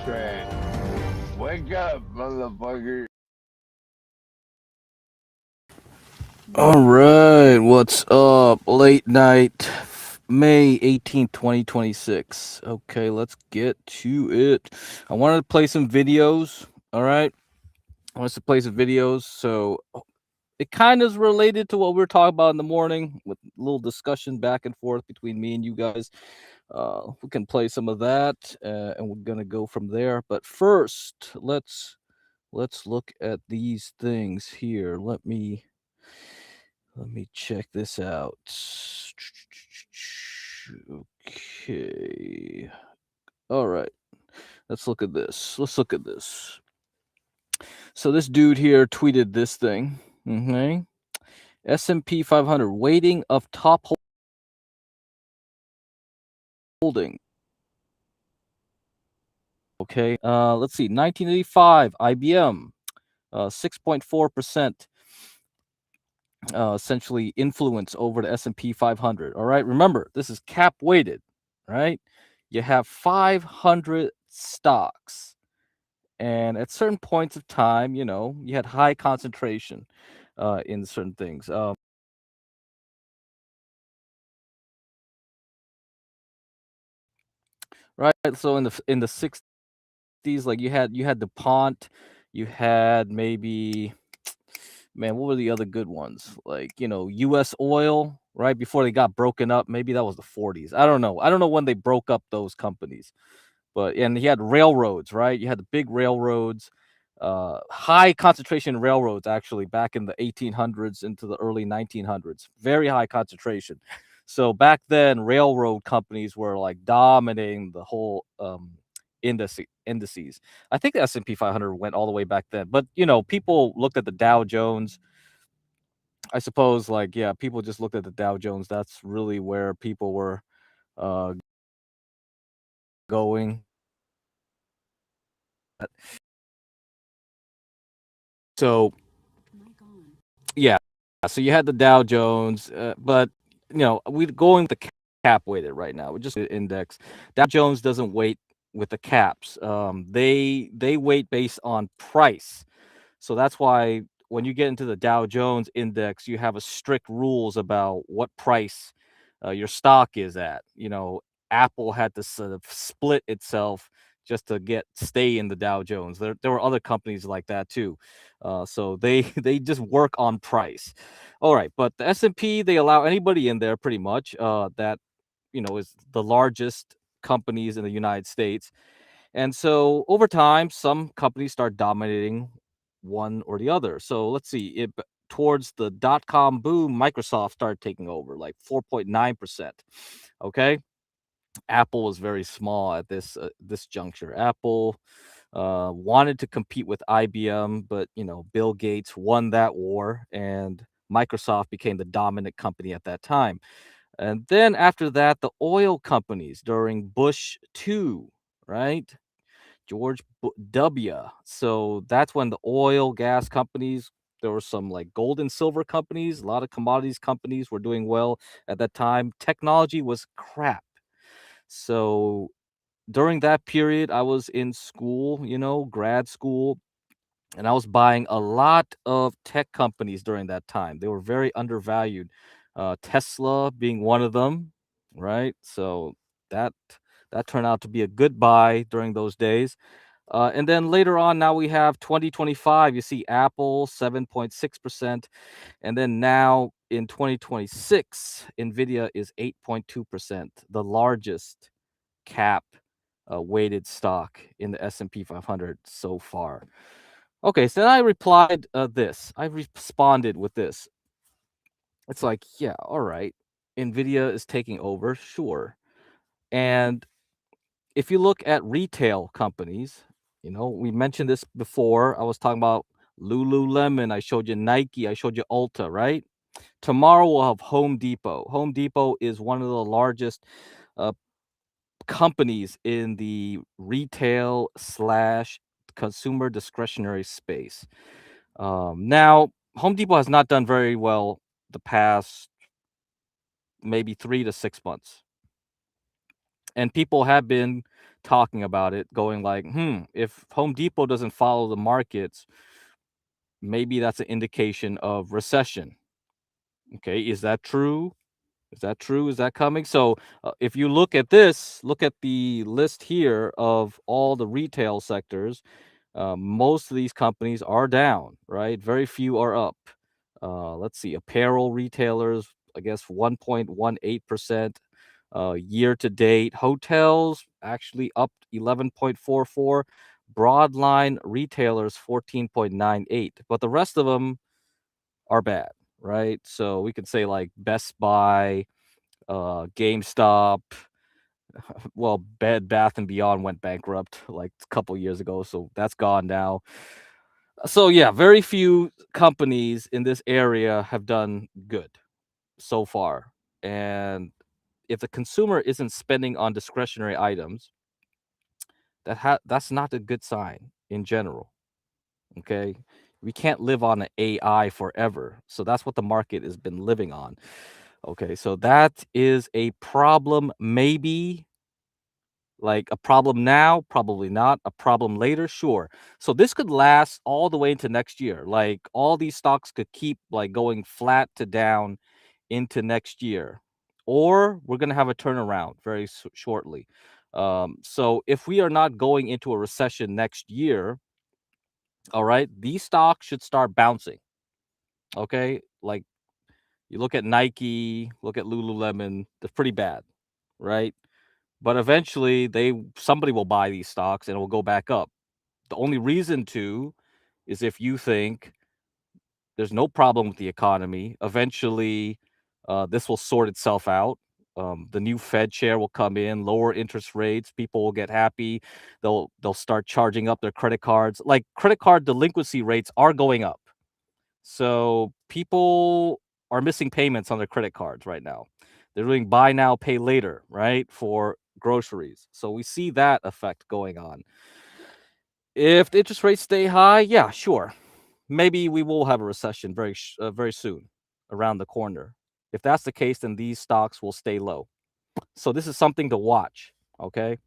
Splashcreen. Wake up, motherfucker. All right, what's up? Late night, May 18th, 2026. Okay, let's get to it. I wanted to play some videos. All right, I wanted to play some videos. So it kind of is related to what we were talking about in the morning with a little discussion back and forth between me and you guys. We can play some of that, and we're gonna go from there. But first, let's look at these things here. Let me check this out. Okay. All right. Let's look at this. So this dude here tweeted this thing. Okay. S&P 500 weighting of top holding. Okay. Let's see. 1985 IBM, 6.4%. Essentially influence over the S&P 500. All right, remember this is cap weighted, right? You have 500 stocks, and at certain points of time, you had high concentration in certain things. Right. So in the 60s, like you had DuPont, you had maybe, man, what were the other good ones? Like, US Oil, right? Before they got broken up. Maybe that was the 40s. I don't know. I don't know when they broke up those companies. But and you had railroads, right? You had the big railroads, high concentration in railroads actually back in the 1800s into the early 1900s. Very high concentration. So back then, railroad companies were like dominating the whole indices. I think the S&P 500 went all the way back then. But people looked at the Dow Jones. I suppose, like, yeah, people just looked at the Dow Jones. That's really where people were uh, going. So yeah, so you had the Dow Jones, but we're going with the cap weighted right now. We're just the index. Dow Jones doesn't weight with the caps. They weight based on price. So that's why when you get into the Dow Jones index, you have a strict rules about what price your stock is at. Apple had to sort of split itself just to stay in the Dow Jones. There were other companies like that too. So they they just work on price. All right, but the S&P, they allow anybody in there pretty much that is the largest companies in the United States. And so over time, some companies start dominating one or the other. So let's see, towards the dot-com boom, Microsoft started taking over like 4.9%. Okay. Apple was very small at this juncture. Apple wanted to compete with IBM, but Bill Gates won that war, and Microsoft became the dominant company at that time. And then after that, the oil companies during Bush 2, right? George W. So that's when the oil, gas companies, there were some like gold and silver companies, a lot of commodities companies were doing well at that time. Technology was crap. So during that period, I was in school, grad school, and I was buying a lot of tech companies during that time. They were very undervalued. Tesla being one of them, right? So that that turned out to be a good buy during those days. And then later on, now we have 2025. You see Apple 7.6%, and then now in 2026, Nvidia is 8.2%, the largest cap weighted stock in the S&P 500 so far. Okay, so then I replied I responded with this. It's like, yeah, all right. Nvidia is taking over, sure. And if you look at retail companies, we mentioned this before. I was talking about Lululemon. I showed you Nike. I showed you Ulta, right? Tomorrow we'll have Home Depot. Home Depot is one of the largest uh, companies in the retail slash consumer discretionary space. Now, Home Depot has not done very well the past maybe 3 to 6 months. And people have been talking about it, going like, if Home Depot doesn't follow the markets, maybe that's an indication of recession. Okay, is that true? Is that true? Is that coming? So, if you look at this, look at the list here of all the retail sectors. Most of these companies are down, right? Very few are up. Let's see, apparel retailers, I guess 1.18%. Year to date, hotels actually up 11.44. Broadline retailers 14.98. But the rest of them are bad, right? So we could say like Best Buy, GameStop. Well, Bed Bath and Beyond went bankrupt like a couple years ago, so that's gone now. So yeah, very few companies in this area have done good so far. And if the consumer isn't spending on discretionary items, that's not a good sign in general. Okay, we can't live on an AI forever, so that's what the market has been living on. Okay, so that is a problem, maybe. Like a problem now, probably not. A problem later, sure. So this could last all the way into next year. Like all these stocks could keep like going flat to down into next year, or we're going to have a turnaround very shortly. So if we are not going into a recession next year, all right, these stocks should start bouncing. Okay, like you look at Nike, look at Lululemon, they're pretty bad, right? But eventually somebody will buy these stocks and it will go back up. The only reason to is if you think there's no problem with the economy. Eventually, this will sort itself out. The new Fed chair will come in, lower interest rates. People will get happy. They'll start charging up their credit cards. Like credit card delinquency rates are going up. So people are missing payments on their credit cards right now. They're doing buy now, pay later, right? For groceries. So we see that effect going on. If the interest rates stay high, yeah, sure. Maybe we will have a recession very soon, around the corner. If that's the case, then these stocks will stay low. So this is something to watch, okay?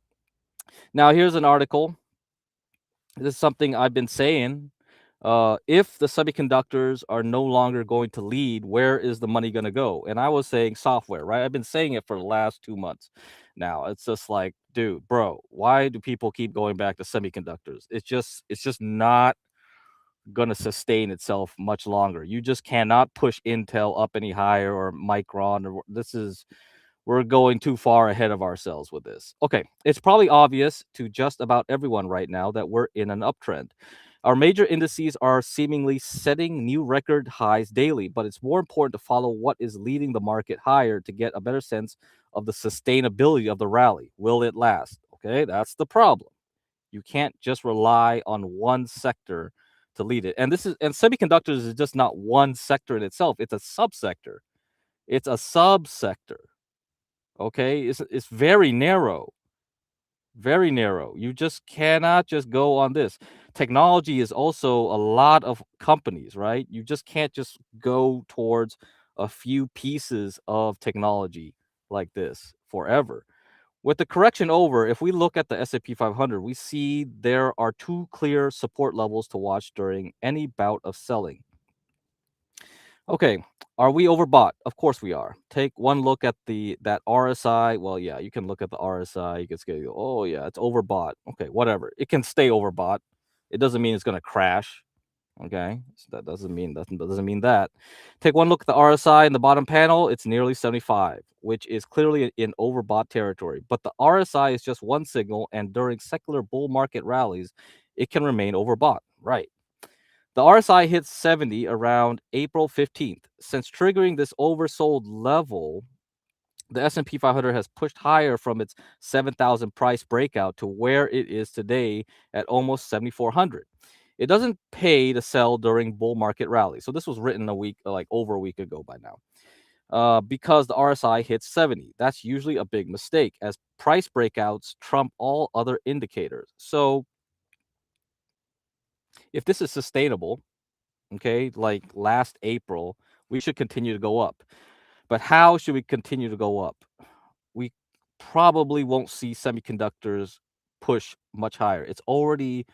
Now here's an article. This is something I've been saying. If the semiconductors are no longer going to lead, where is the money going to go? And I was saying software, right? I've been saying it for the last 2 months now. It's just like, dude, bro, why do people keep going back to semiconductors? It's just not going to sustain itself much longer. You just cannot push Intel up any higher, or Micron, or we're going too far ahead of ourselves with this. Okay, it's probably obvious to just about everyone right now that we're in an uptrend. Our major indices are seemingly setting new record highs daily, but it's more important to follow what is leading the market higher to get a better sense of the sustainability of the rally. Will it last? Okay, that's the problem. You can't just rely on one sector to lead it. And semiconductors is just not one sector in itself. It's a subsector. It's a subsector. Okay, it's very narrow, very narrow. You just cannot just go on this. Technology is also a lot of companies, right? You just can't just go towards a few pieces of technology like this forever. With the correction over, if we look at the S&P 500, we see there are two clear support levels to watch during any bout of selling. Okay, are we overbought? Of course we are. Take one look at that RSI. Well, yeah, you can look at the RSI. You can say, oh yeah, it's overbought. Okay, whatever. It can stay overbought. It doesn't mean it's going to crash. Okay, so that doesn't mean that. Take one look at the RSI in the bottom panel. It's nearly 75, which is clearly in overbought territory. But the RSI is just one signal, and during secular bull market rallies, it can remain overbought. Right. The RSI hit 70 around April 15th. Since triggering this oversold level, the S&P 500 has pushed higher from its 7,000 price breakout to where it is today at almost 7,400. It doesn't pay to sell during bull market rallies. So this was written over a week ago by now. Because the RSI hits 70. That's usually a big mistake, as price breakouts trump all other indicators. So if this is sustainable, okay, like last April, we should continue to go up. But how should we continue to go up? We probably won't see semiconductors push much higher. It's already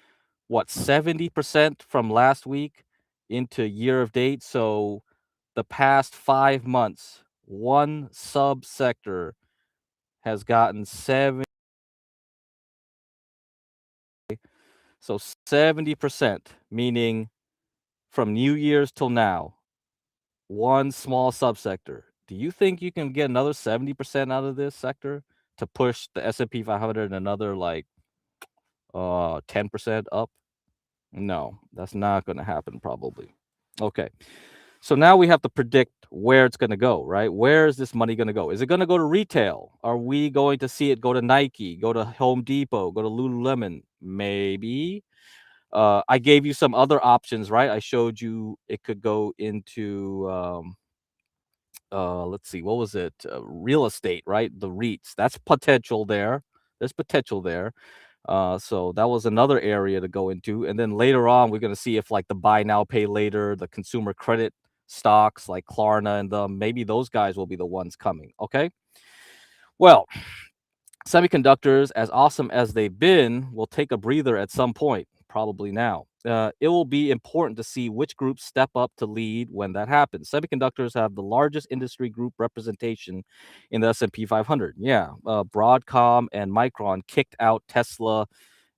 what 70% from last week into year of date. So the past 5 months, one subsector has gotten 70%, meaning from New Year's till now, one small subsector. Do you think you can get another 70% out of this sector to push the S&P 500 another like 10% up? No, that's not going to happen probably. Okay. So now we have to predict where it's going to go, right? Where is this money going to go? Is it going to go to retail? Are we going to see it go to Nike, go to Home Depot, go to Lululemon? Maybe. I gave you some other options, right? I showed you it could go into let's see, what was it? Real estate, right? The REITs. That's potential there. There's potential there. So that was another area to go into. And then later on, we're going to see if like the buy now, pay later, the consumer credit stocks like Klarna and maybe those guys will be the ones coming. Okay. Well, semiconductors, as awesome as they've been, will take a breather at some point, probably now. It will be important to see which groups step up to lead when that happens. Semiconductors have the largest industry group representation in the S&P 500. Yeah, Broadcom and Micron kicked out Tesla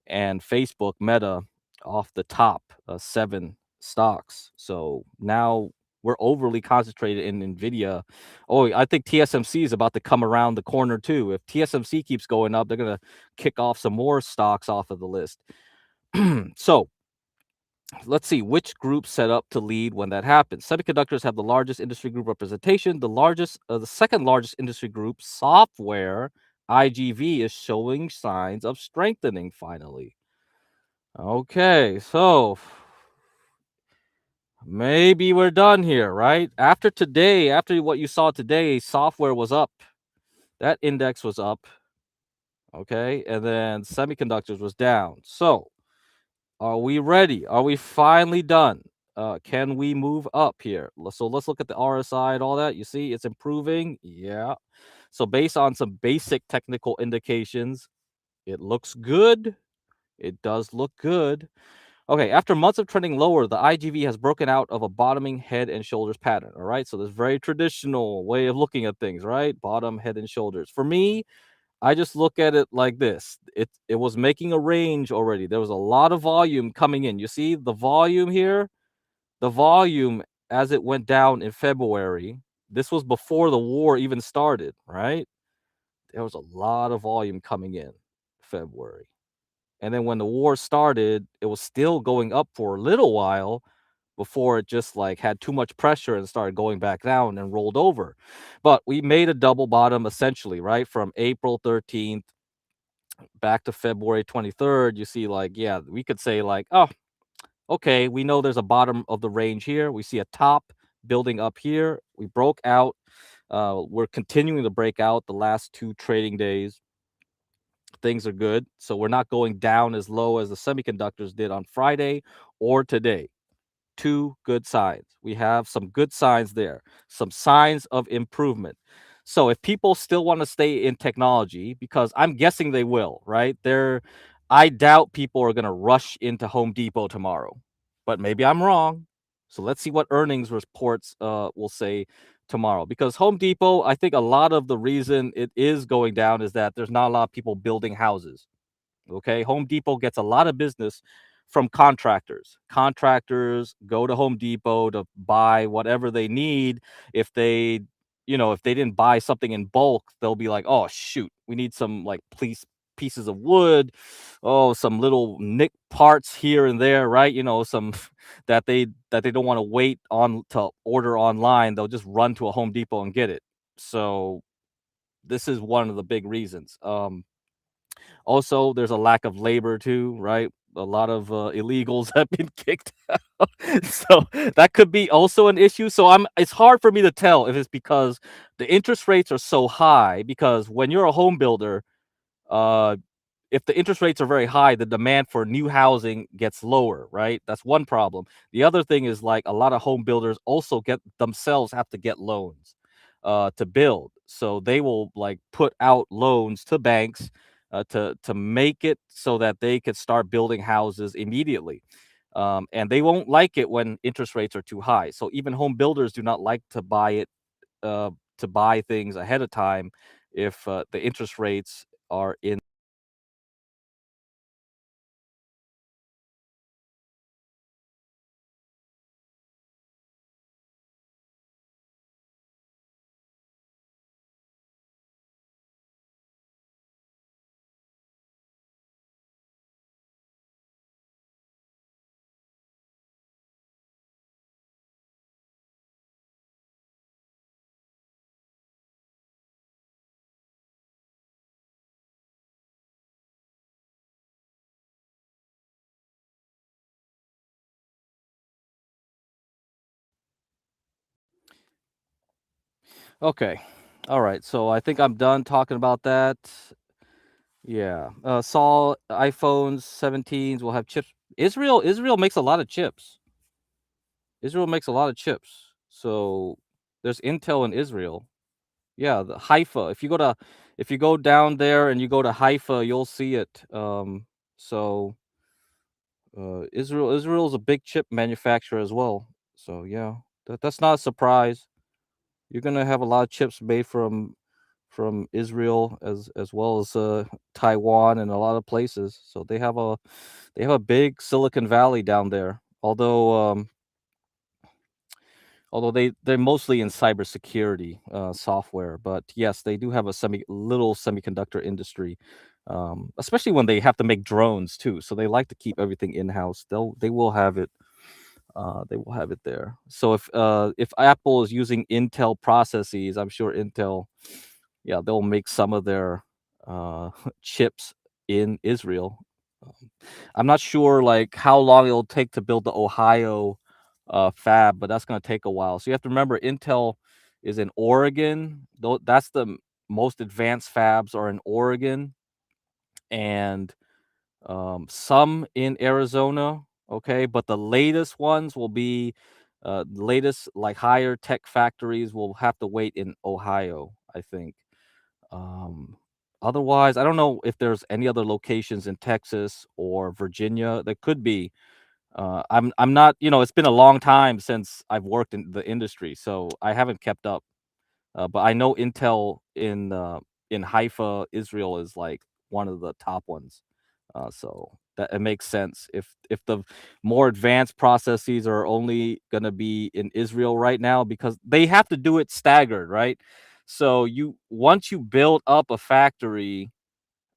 and Facebook, Meta, off the top 7 stocks. So now we're overly concentrated in Nvidia. Oh, I think TSMC is about to come around the corner too. If TSMC keeps going up, they're going to kick off some more stocks off of the list. So let's see which group set up to lead when that happens. Semiconductors have the largest industry group representation. The second largest industry group, software, IGV, is showing signs of strengthening finally. Okay, so maybe we're done here, right? After today, after what you saw today, software was up. That index was up. Okay, and then semiconductors was down. So, are we ready? Are we finally done? Can we move up here? So let's look at the RSI and all that. You see, it's improving. Yeah. So based on some basic technical indications, it looks good. It does look good. Okay, after months of trending lower, the IGV has broken out of a bottoming head and shoulders pattern. All right, so this very traditional way of looking at things, right? Bottom, head, and shoulders. For me, I just look at it like this. It was making a range already. There was a lot of volume coming in. You see the volume here? The volume as it went down in February. This was before the war even started, right? There was a lot of volume coming in February. And then when the war started, it was still going up for a little while before it just like had too much pressure and started going back down and rolled over. But we made a double bottom essentially, right? From April 13th back to February 23rd. You see, like, yeah, we could say, like, oh, okay, we know there's a bottom of the range here. We see a top building up here. We broke out. We're continuing to break out the last 2 trading days. Things are good. So we're not going down as low as the semiconductors did on Friday or today. 2 good signs. We have some good signs there, some signs of improvement. So if people still want to stay in technology, because I'm guessing they will, right? I doubt people are going to rush into Home Depot tomorrow, but maybe I'm wrong. So let's see what earnings reports will say tomorrow, because Home Depot, I think a lot of the reason it is going down is that there's not a lot of people building houses. Okay, Home Depot gets a lot of business from contractors. Contractors go to Home Depot to buy whatever they need. If they, if they didn't buy something in bulk, they'll be like, "Oh shoot, we need some like pieces of wood, oh, some little nick parts here and there, right? Some that they don't want to wait on to order online. They'll just run to a Home Depot and get it. So this is one of the big reasons. Also, there's a lack of labor too, right? A lot of illegals have been kicked out. So that could be also an issue. So it's hard for me to tell if it's because the interest rates are so high, because when you're a home builder, uh if the interest rates are very high, the demand for new housing gets lower, right? That's one problem. The other thing is, like, a lot of home builders also have to get loans. to build. So they will like put out loans to banks to make it so that they could start building houses immediately. And they won't like it when interest rates are too high. So even home builders do not like uh, to buy things ahead of time if the interest rates are in. Okay. All right. So I think I'm done talking about that. Yeah. Saw iPhones 17s will have chips. Israel makes a lot of chips. Israel makes a lot of chips. So there's Intel in Israel. Yeah, the Haifa. If you go down there and you go to Haifa, you'll see it. So Israel's a big chip manufacturer as well. So yeah, that's not a surprise. You're gonna have a lot of chips made from Israel as well as Taiwan and a lot of places. So they have a big Silicon Valley down there. Although they're mostly in cybersecurity software, but yes, they do have a little semiconductor industry, especially when they have to make drones too. So they like to keep everything in house. They will have it. They will have it there. So if Apple is using Intel processes, I'm sure Intel, yeah, they'll make some of their chips in Israel. Um, I'm not sure like how long it'll take to build the Ohio fab, but that's going to take a while. So you have to remember, Intel is in Oregon. Though that's the most advanced fabs are in Oregon, and some in Arizona. Okay, but the latest ones will be the latest like higher tech factories will have to wait in Ohio, I think. Um, Otherwise, I don't know if there's any other locations in Texas or Virginia. There could be. I'm not. It's been a long time since I've worked in the industry, so I haven't kept up. But I know Intel in Haifa, Israel, is like one of the top ones. So that it makes sense if the more advanced processes are only going to be in Israel right now because they have to do it staggered, right? So you once you build up a factory,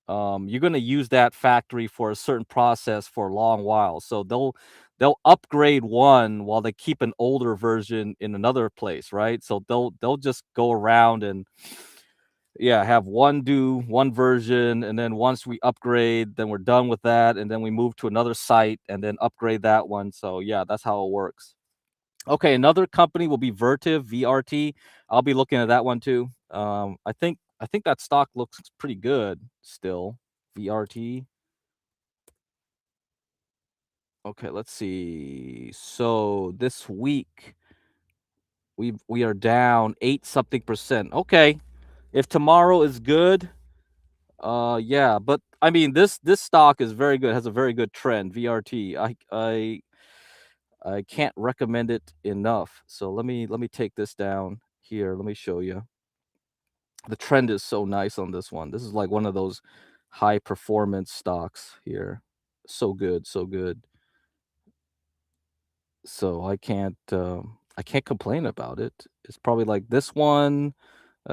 you're going to use that factory for a certain process for a long while. So they'll upgrade one while they keep an older version in another place, right? So they'll just go around and yeah, have one do one version, and then once we upgrade, then we're done with that, and then we move to another site and then upgrade that one. So yeah, that's how it works. Okay, another company will be Vertiv, VRT. I'll be looking at that one too. I think that stock looks pretty good still. VRT. Okay, let's see. So this week we are down 8 something percent. Okay. If tomorrow is good, yeah, but I mean this stock is very good, has a very good trend, VRT. I can't recommend it enough. So let me take this down here. Let me show you. The trend is so nice on this one. This is like one of those high performance stocks here. So good, so good. So I can't complain about it. It's probably like this one,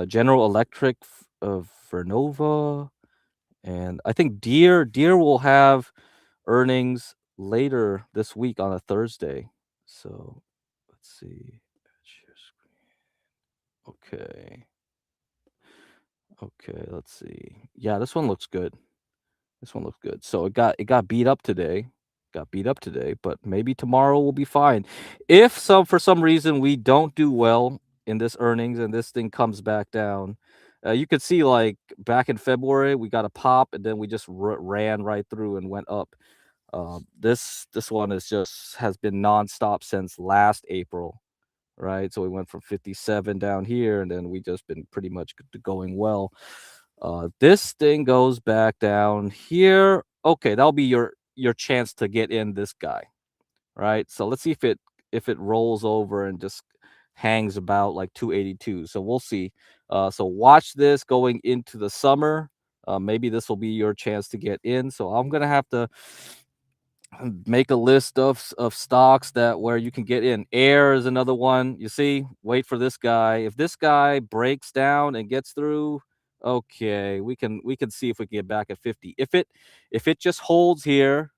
General Electric, Vernova, and I think Deere will have earnings later this week on a Thursday. So let's see. Share screen. Okay. Okay, let's see. Yeah, this one looks good. This one looks good. So it got beat up today. Got beat up today, but maybe tomorrow will be fine. If for some reason we don't do well in this earnings and this thing comes back down, you could see like back in February we got a pop and then we just ran right through and went up. This one is just has been nonstop since last April. right? So we went from 57 down here, and then we just been pretty much going well. This thing goes back down here. Okay, that'll be your chance to get in this guy, right? So let's see if it rolls over and just hangs about like 282. So we'll see. So watch this going into the summer. Maybe this will be your chance to get in. So I'm gonna have to make a list of stocks that where you can get in. Air is another one. You see, wait for this guy. If this guy breaks down and gets through, okay, we can see if we can get back at 50. If it just holds here,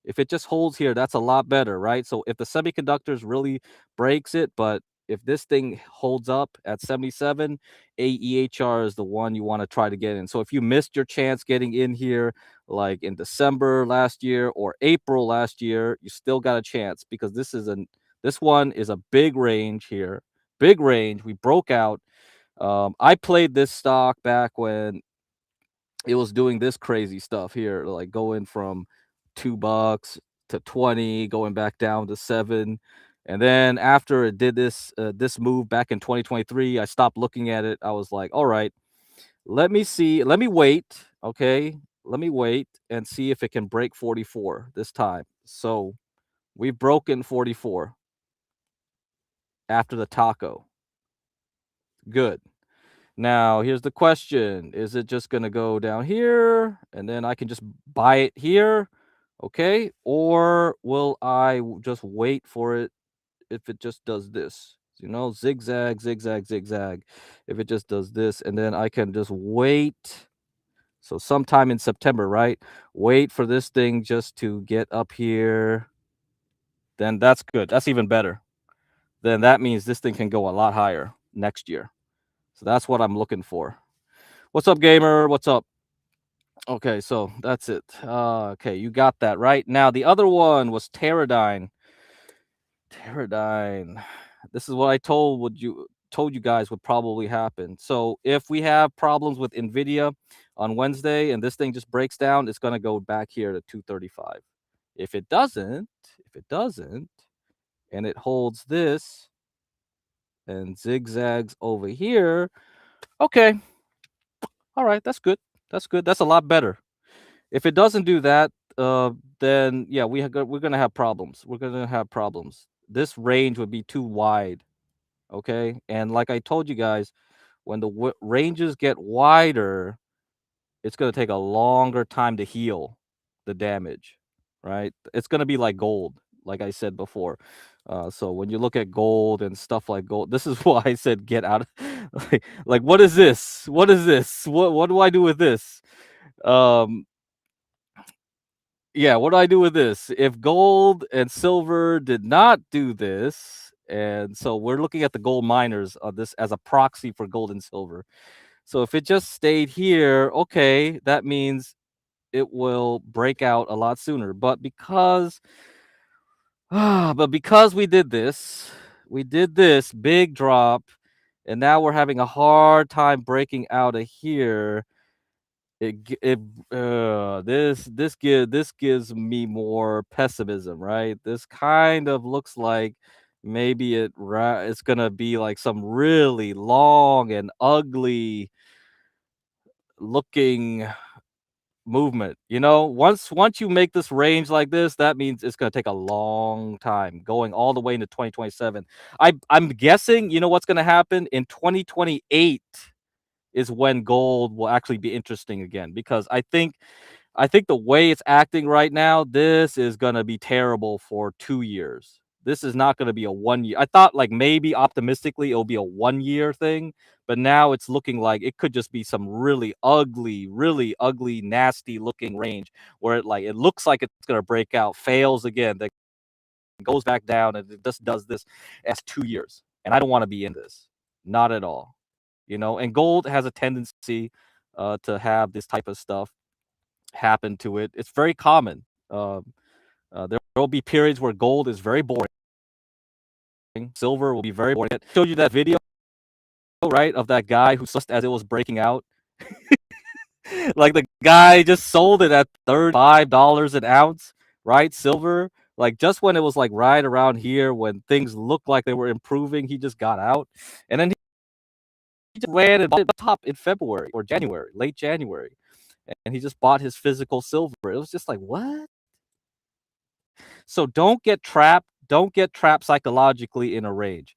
if it just holds here, that's a lot better, right? So if the semiconductors really breaks it, but if this thing holds up at 77, AEHR is the one you want to try to get in. So if you missed your chance getting in here, like in December last year or April last year, you still got a chance because this one is a big range here, big range. We broke out. I played this stock back when it was doing this crazy stuff here, like going from $2 to 20, going back down to 7. And then after it did this move back in 2023, I stopped looking at it. I was like, all right, let me see, let me wait. Okay. Let me wait and see if it can break 44 this time. So we've broken 44 after the taco. Good. Now, here's the question. Is it just going to go down here and then I can just buy it here? Okay. Or will I just wait for it if it just does this? Zigzag, zigzag, zigzag. If it just does this and then I can just wait. So sometime in September, right? Wait for this thing just to get up here. Then that's good. That's even better. Then that means this thing can go a lot higher next year. So that's what I'm looking for. What's up, gamer? What's up? Okay, so that's it. Okay, you got that right. Now the other one was Teradyne. Teradyne. This is what I told you guys would probably happen. So if we have problems with Nvidia on Wednesday and this thing just breaks down, it's gonna go back here to 235. If it doesn't, and it holds this and zigzags over here, okay. All right, that's good. That's good. That's a lot better. If it doesn't do that, then yeah, we're gonna have problems. We're gonna have problems. This range would be too wide. Okay, and like I told you guys, when the ranges get wider, it's gonna take a longer time to heal the damage. Right? It's gonna be like gold, like I said before. So when you look at gold and stuff like gold, this is why I said get out. Like what is this? What is this? What do I do with this? Um, yeah, what do I do with this? If gold and silver did not do this, and so we're looking at the gold miners of this as a proxy for gold and silver. So if it just stayed here, okay, that means it will break out a lot sooner. But because we did this big drop, and now we're having a hard time breaking out of here. This gives me more pessimism, right? This kind of looks like maybe it's gonna be like some really long and ugly looking movement. Once you make this range like this, that means it's gonna take a long time, going all the way into 2027. I'm guessing what's gonna happen in 2028 is when gold will actually be interesting again, because I think the way it's acting right now, this is gonna be terrible for 2 years. This is not gonna be a 1 year. I thought like maybe optimistically it'll be a 1 year thing, but now it's looking like it could just be some really ugly, nasty looking range where it looks like it's gonna break out, fails again, then goes back down, and it just does this as 2 years. And I don't want to be in this. Not at all. And gold has a tendency to have this type of stuff happen to it. It's very common. There will be periods where gold is very boring. Silver will be very boring. I showed you that video, right, of that guy who just as it was breaking out. Like the guy just sold it at $35 an ounce, right? Silver. Like just when it was like right around here when things looked like they were improving, he just got out, and then he just ran and bought it top in February or January, late January, and he just bought his physical silver. It was just like what? So don't get trapped. Don't get trapped psychologically in a range.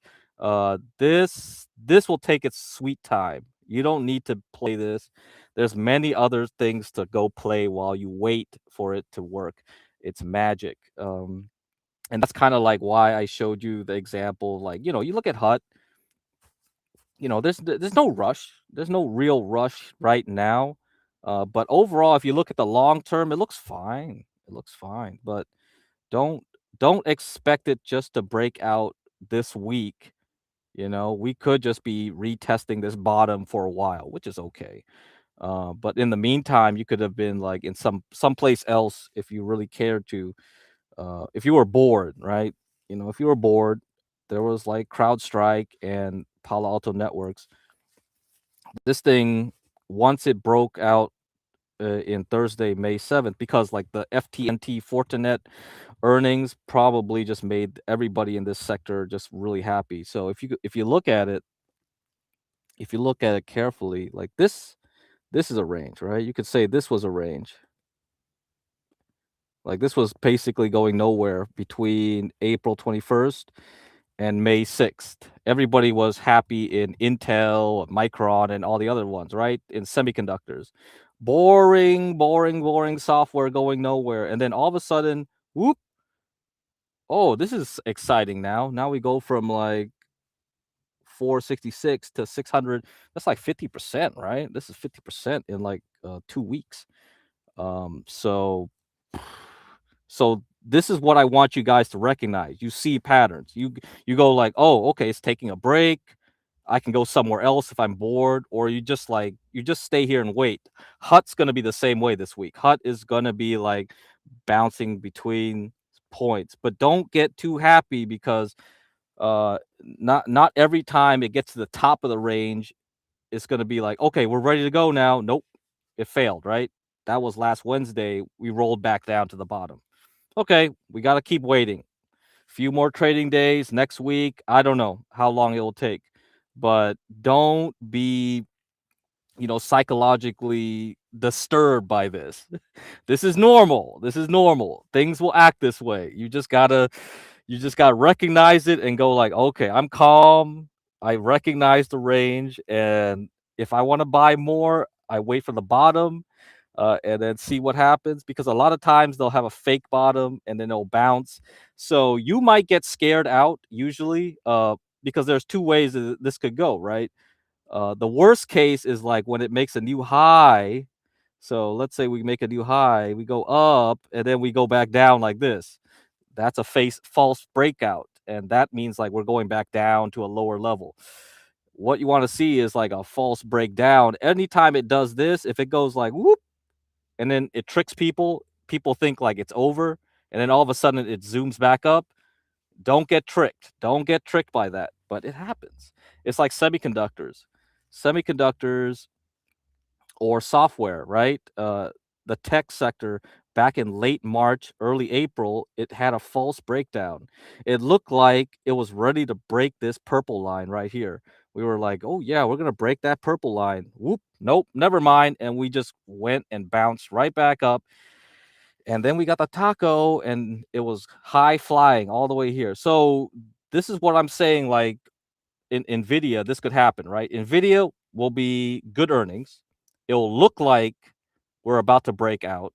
This will take its sweet time. You don't need to play this. There's many other things to go play while you wait for it to work. It's magic. And that's kind of like why I showed you the example. Like you look at Hut. There's no rush. There's no real rush right now. But overall, if you look at the long term, it looks fine. It looks fine. But don't don't expect it just to break out this week. We could just be retesting this bottom for a while, which is okay. But in the meantime, you could have been like in someplace else if you really cared to. If you were bored, right? If you were bored, there was like CrowdStrike and Palo Alto Networks. This thing, once it broke out in Thursday, May 7th, because like the FTNT Fortinet earnings probably just made everybody in this sector just really happy. So if you look at it, if you look at it carefully, like this is a range, right? You could say this was a range. Like this was basically going nowhere between April 21st and May 6th. Everybody was happy in Intel, Micron, and all the other ones, right? In semiconductors. Boring, boring, boring software going nowhere. And then all of a sudden, whoop, oh, this is exciting now. Now we go from like 466 to 600. That's like 50%, right? This is 50% in like 2 weeks. So this is what I want you guys to recognize. You see patterns. You go like, oh, okay, it's taking a break. I can go somewhere else if I'm bored, or you just stay here and wait. Hut's gonna be the same way this week. Hut is gonna be like bouncing between points, but don't get too happy because not every time it gets to the top of the range, it's gonna be like, okay, we're ready to go now. Nope, it failed, right? That was last Wednesday. We rolled back down to the bottom. Okay, we got to keep waiting. Few more trading days next week. I don't know how long it will take, but don't be, psychologically disturbed by this. This is normal. This is normal. Things will act this way. You just gotta recognize it and go like, okay, I'm calm. I recognize the range, and if I want to buy more, I wait for the bottom, and then see what happens. Because a lot of times they'll have a fake bottom and then it'll bounce. So you might get scared out usually, because there's two ways that this could go, right? The worst case is like when it makes a new high. So let's say we make a new high, we go up, and then we go back down like this. That's a false breakout, and that means like we're going back down to a lower level. What you want to see is like a false breakdown. Anytime it does this, if it goes like whoop, and then it tricks people think like it's over, and then all of a sudden it zooms back up. Don't get tricked. Don't get tricked by that. But it happens. It's like semiconductors or software, right? The tech sector back in late March, early April, it had a false breakdown. It looked like it was ready to break this purple line right here. We were like, oh, yeah, we're going to break that purple line. Whoop, nope, never mind. And we just went and bounced right back up. And then we got the taco, and it was high flying all the way here. So this is what I'm saying. Like in Nvidia, this could happen, right? Nvidia will be good earnings. It'll look like we're about to break out.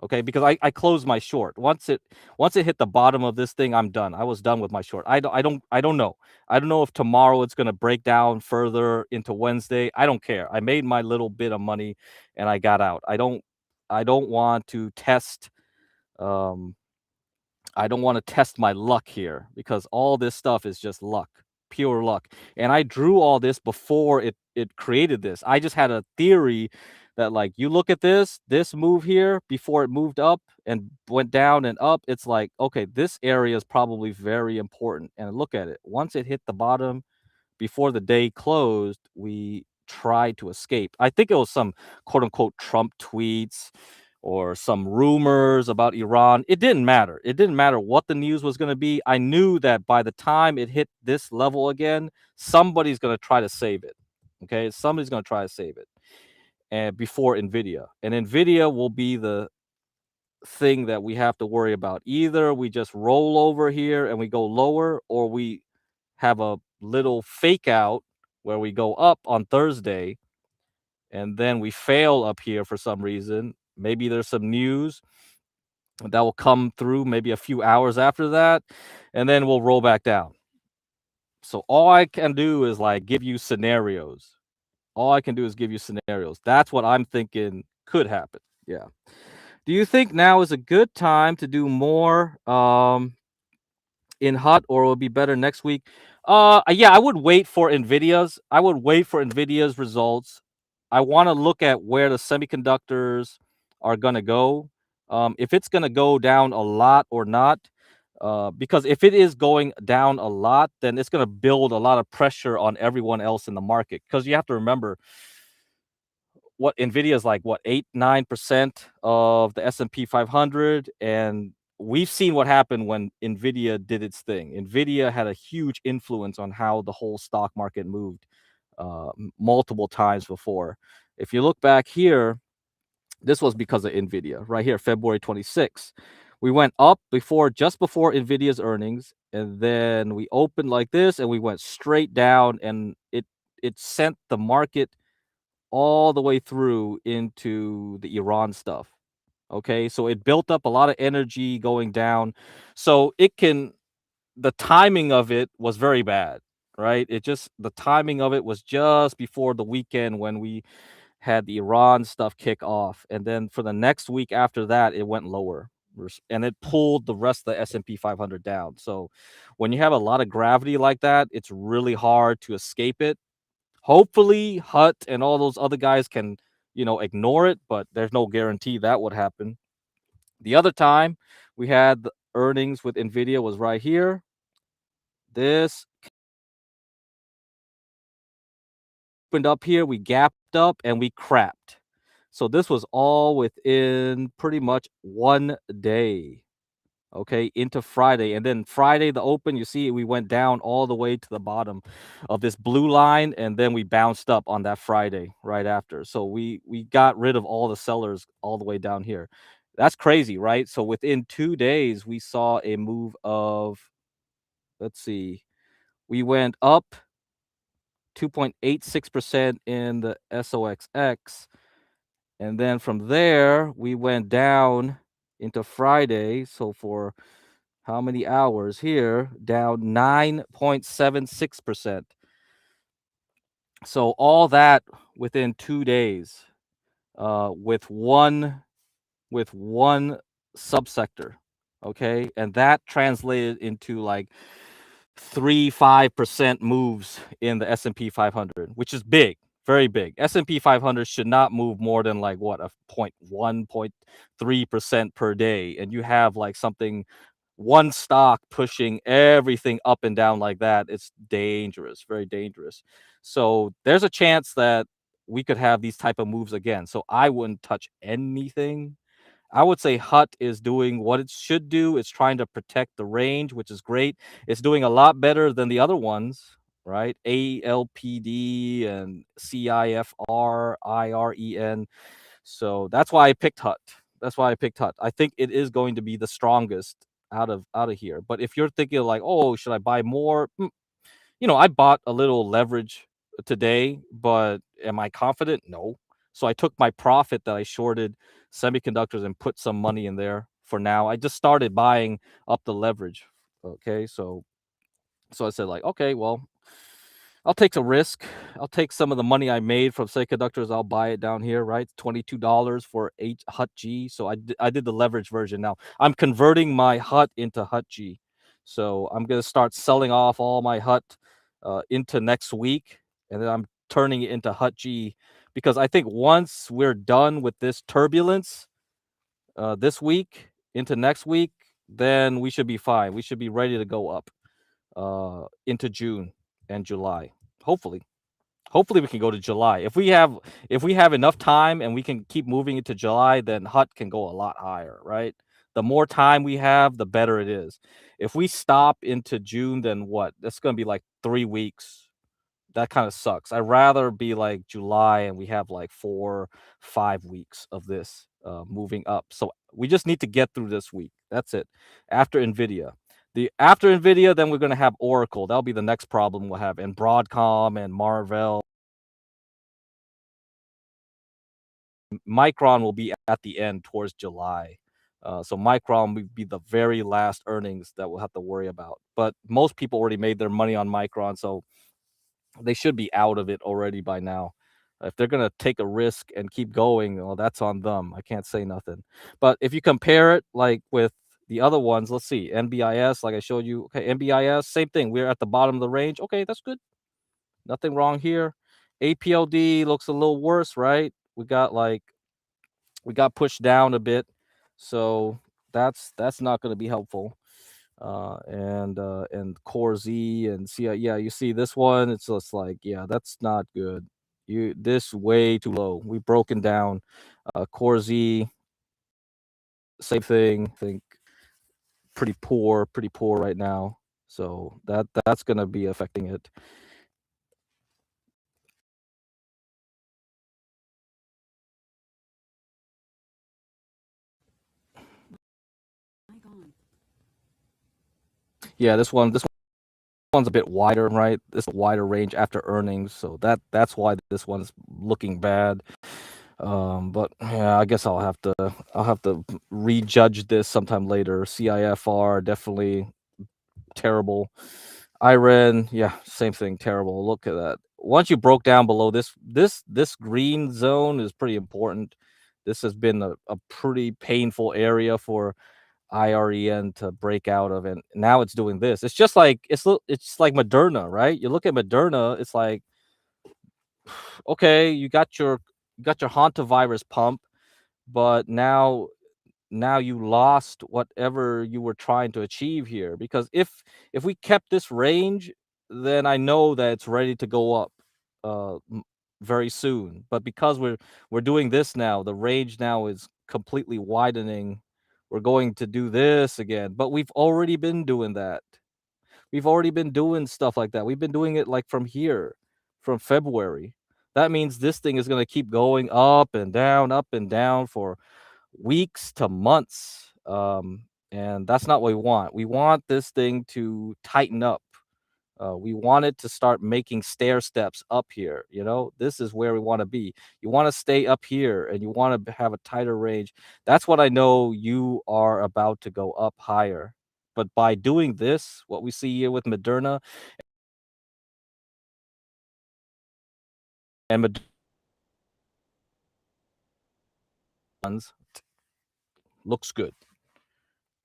Okay, because I closed my short. Once it hit the bottom of this thing, I'm done. I was done with my short. I don't know. I don't know if tomorrow it's gonna break down further into Wednesday. I don't care. I made my little bit of money and I got out. I don't want to test um I don't want to test my luck here because all this stuff is just luck, pure luck. And I drew all this before it created this. I just had a theory that like you look at this move here before it moved up and went down and up, it's like, okay, this area is probably very important. And look at it. Once it hit the bottom before the day closed, we tried to escape. I think it was some quote unquote Trump tweets or some rumors about Iran. It didn't matter. It didn't matter what the news was going to be. I knew that by the time it hit this level again, somebody's going to try to save it. Okay, somebody's going to try to save it, and before Nvidia, and Nvidia will be the thing that we have to worry about. Either we just roll over here and we go lower, or we have a little fake out where we go up on Thursday and then we fail up here for some reason. Maybe there's some news that will come through maybe a few hours after that, and then we'll roll back down. So all I can do is like give you scenarios. All I can do is give you scenarios. That's what I'm thinking could happen. Yeah. Do you think now is a good time to do more in hot, or will it be better next week? Yeah, I would wait for Nvidia's. I would wait for Nvidia's results. I want to look at where the semiconductors are gonna go. If it's gonna go down a lot or not. Because if it is going down a lot, then it's gonna build a lot of pressure on everyone else in the market. Because you have to remember, what Nvidia is like, what, 8-9% of the S&P 500, and we've seen what happened when Nvidia did its thing. Nvidia had a huge influence on how the whole stock market moved multiple times before. If you look back here, this was because of Nvidia. Right here, February 26th, we went up just before Nvidia's earnings, and then we opened like this and we went straight down, and it sent the market all the way through into the Iran stuff. Okay, so it built up a lot of energy going down. So the timing of it was very bad, right? The timing of it was just before the weekend when we had the Iran stuff kick off. And then for the next week after that, it went lower, and it pulled the rest of the S&P 500 down. So when you have a lot of gravity like that, it's really hard to escape it. Hopefully, Hut and all those other guys can, ignore it, but there's no guarantee that would happen. The other time we had the earnings with Nvidia was right here. This opened up here, we gapped up, and we crapped. So this was all within pretty much 1 day. Okay, into Friday. And then Friday, the open, you see, we went down all the way to the bottom of this blue line, and then we bounced up on that Friday right after. So we got rid of all the sellers all the way down here. That's crazy, right? So within 2 days, we saw a move of, let's see, we went up 2.86% in the SOXX. And then from there, we went down into Friday. So for how many hours here? Down 9.76%. So all that within 2 days, with one subsector. Okay, and that translated into like 3-5% moves in the S&P 500, which is big, very big. S&P 500 should not move more than like what, a 0.1-0.3% per day, and you have like one stock pushing everything up and down like that. It's dangerous, very dangerous. So there's a chance that we could have these type of moves again. So I wouldn't touch anything. I would say Hut is doing what it should do. It's trying to protect the range, which is great. It's doing a lot better than the other ones, right? ALPD and CIFR, IREN. So that's why I picked Hut. I think it is going to be the strongest out of here. But if you're thinking like, oh, should I buy more? I bought a little leverage today, but am I confident? No. So I took my profit that I shorted semiconductors and put some money in there for now. I just started buying up the leverage. Okay. So I said like, okay, well, I'll take a risk. I'll take some of the money I made from semiconductors. I'll buy it down here, right? $22 for Hut G. So I did the leverage version now. I'm converting my Hut into Hut G. So I'm going to start selling off all my Hut into next week. And then I'm turning it into Hut G, because I think once we're done with this turbulence this week into next week, then we should be fine. We should be ready to go up into June and July. Hopefully. Hopefully we can go to July. If we have enough time and we can keep moving into July, then HUT can go a lot higher, right? The more time we have, the better it is. If we stop into June, then what? That's going to be like 3 weeks. That kind of sucks. I'd rather be like July and we have like 4, 5 weeks of this moving up. So we just need to get through this week. That's it. After Nvidia, after Nvidia, then we're gonna have Oracle. That'll be the next problem we'll have, and Broadcom and Marvell. Micron will be at the end towards July. So Micron will be the very last earnings that we'll have to worry about. But most people already made their money on Micron, so they should be out of it already by now. If they're gonna take a risk and keep going, well, that's on them. I can't say nothing. But if you compare it like with the other ones, let's see, NBIS, like I showed you. Okay, NBIS, same thing. We're at the bottom of the range. Okay, that's good. Nothing wrong here. APLD looks a little worse, right? We got pushed down a bit, so that's not going to be helpful. And Core Z and see, yeah, you see this one, it's just like, yeah, that's not good. This way too low. We've broken down. Core Z, same thing. I think pretty poor right now. So that's going to be affecting it. Yeah, this one's a bit wider, right? This wider range after earnings, so that's why this one's looking bad. But yeah, I guess I'll have to rejudge this sometime later. CIFR definitely terrible. IREN, yeah, same thing, terrible. Look at that. Once you broke down below this green zone is pretty important. This has been a pretty painful area for IREN to break out of, and now it's doing this. It's just like it's like Moderna, right? You look at Moderna, it's like, okay, you got your hantavirus pump, but now you lost whatever you were trying to achieve here, because if we kept this range, then I know that it's ready to go up very soon. But because we're doing this now, the range now is completely widening. We're going to do this again, but we've already been doing that. We've already been doing stuff like that. We've been doing it like from February. That means this thing is going to keep going up and down for weeks to months. And that's not what we want. We want this thing to tighten up. We want it to start making stair steps up here. This is where we want to be. You want to stay up here and you want to have a tighter range. That's what I know you are about to go up higher. But by doing this, what we see here with Moderna and Moderna's looks good,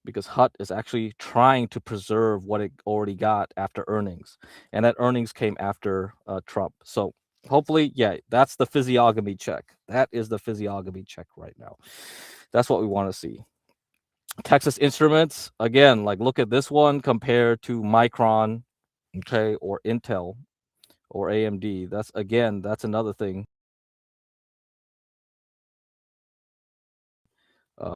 because HUT is actually trying to preserve what it already got after earnings, and that earnings came after Trump. So hopefully, yeah, that's the physiognomy check. That is the physiognomy check right now. That's what we want to see. Texas Instruments, again, like look at this one compared to Micron, okay, or Intel or AMD. That's another thing. Uh,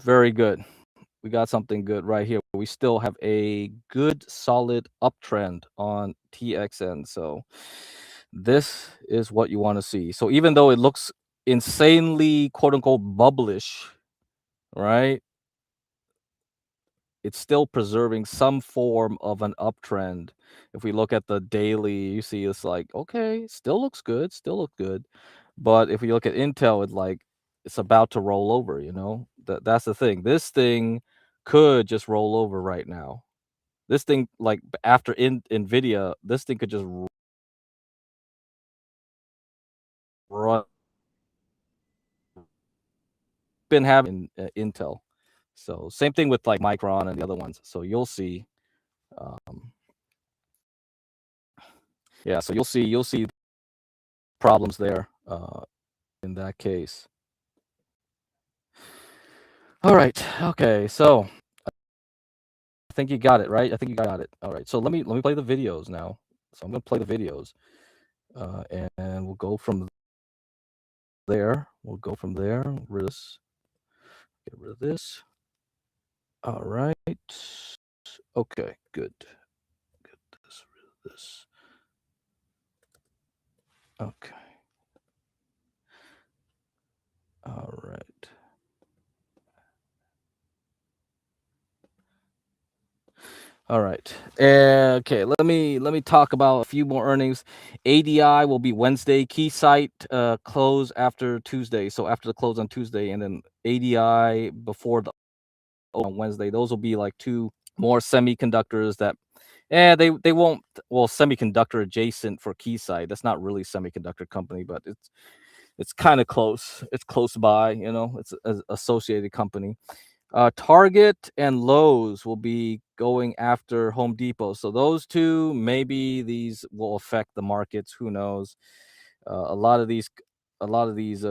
very good. We got something good right here. We still have a good solid uptrend on TXN. So this is what you want to see. So even though it looks insanely quote unquote bubblish, right? It's still preserving some form of an uptrend. If we look at the daily, you see it's like, okay, still looks good, still look good. But if we look at Intel, it's about to roll over. That's the thing. This thing could just roll over right now. This thing, like after Nvidia, this thing could just run. Been having Intel. So same thing with like Micron and the other ones. So you'll see. Um, yeah, so you'll see problems there in that case. All right. Okay. So I think you got it, right? I think you got it. All right. So let me play the videos now. So I'm gonna play the videos, and we'll go from there. We'll go from there. Get rid of this. All right. Okay. Good. Get this. Rid of this. Okay. All right. All right. Okay. Let me talk about a few more earnings. ADI will be Wednesday. Keysight close after Tuesday. So after the close on Tuesday, and then ADI before the on Wednesday. Those will be like two more semiconductors that, they won't. Well, semiconductor adjacent for Keysight. That's not really semiconductor company, but it's kind of close. It's close by. It's an associated company. Target and Lowe's will be going after Home Depot. So those two, maybe these will affect the markets. Who knows? A lot of these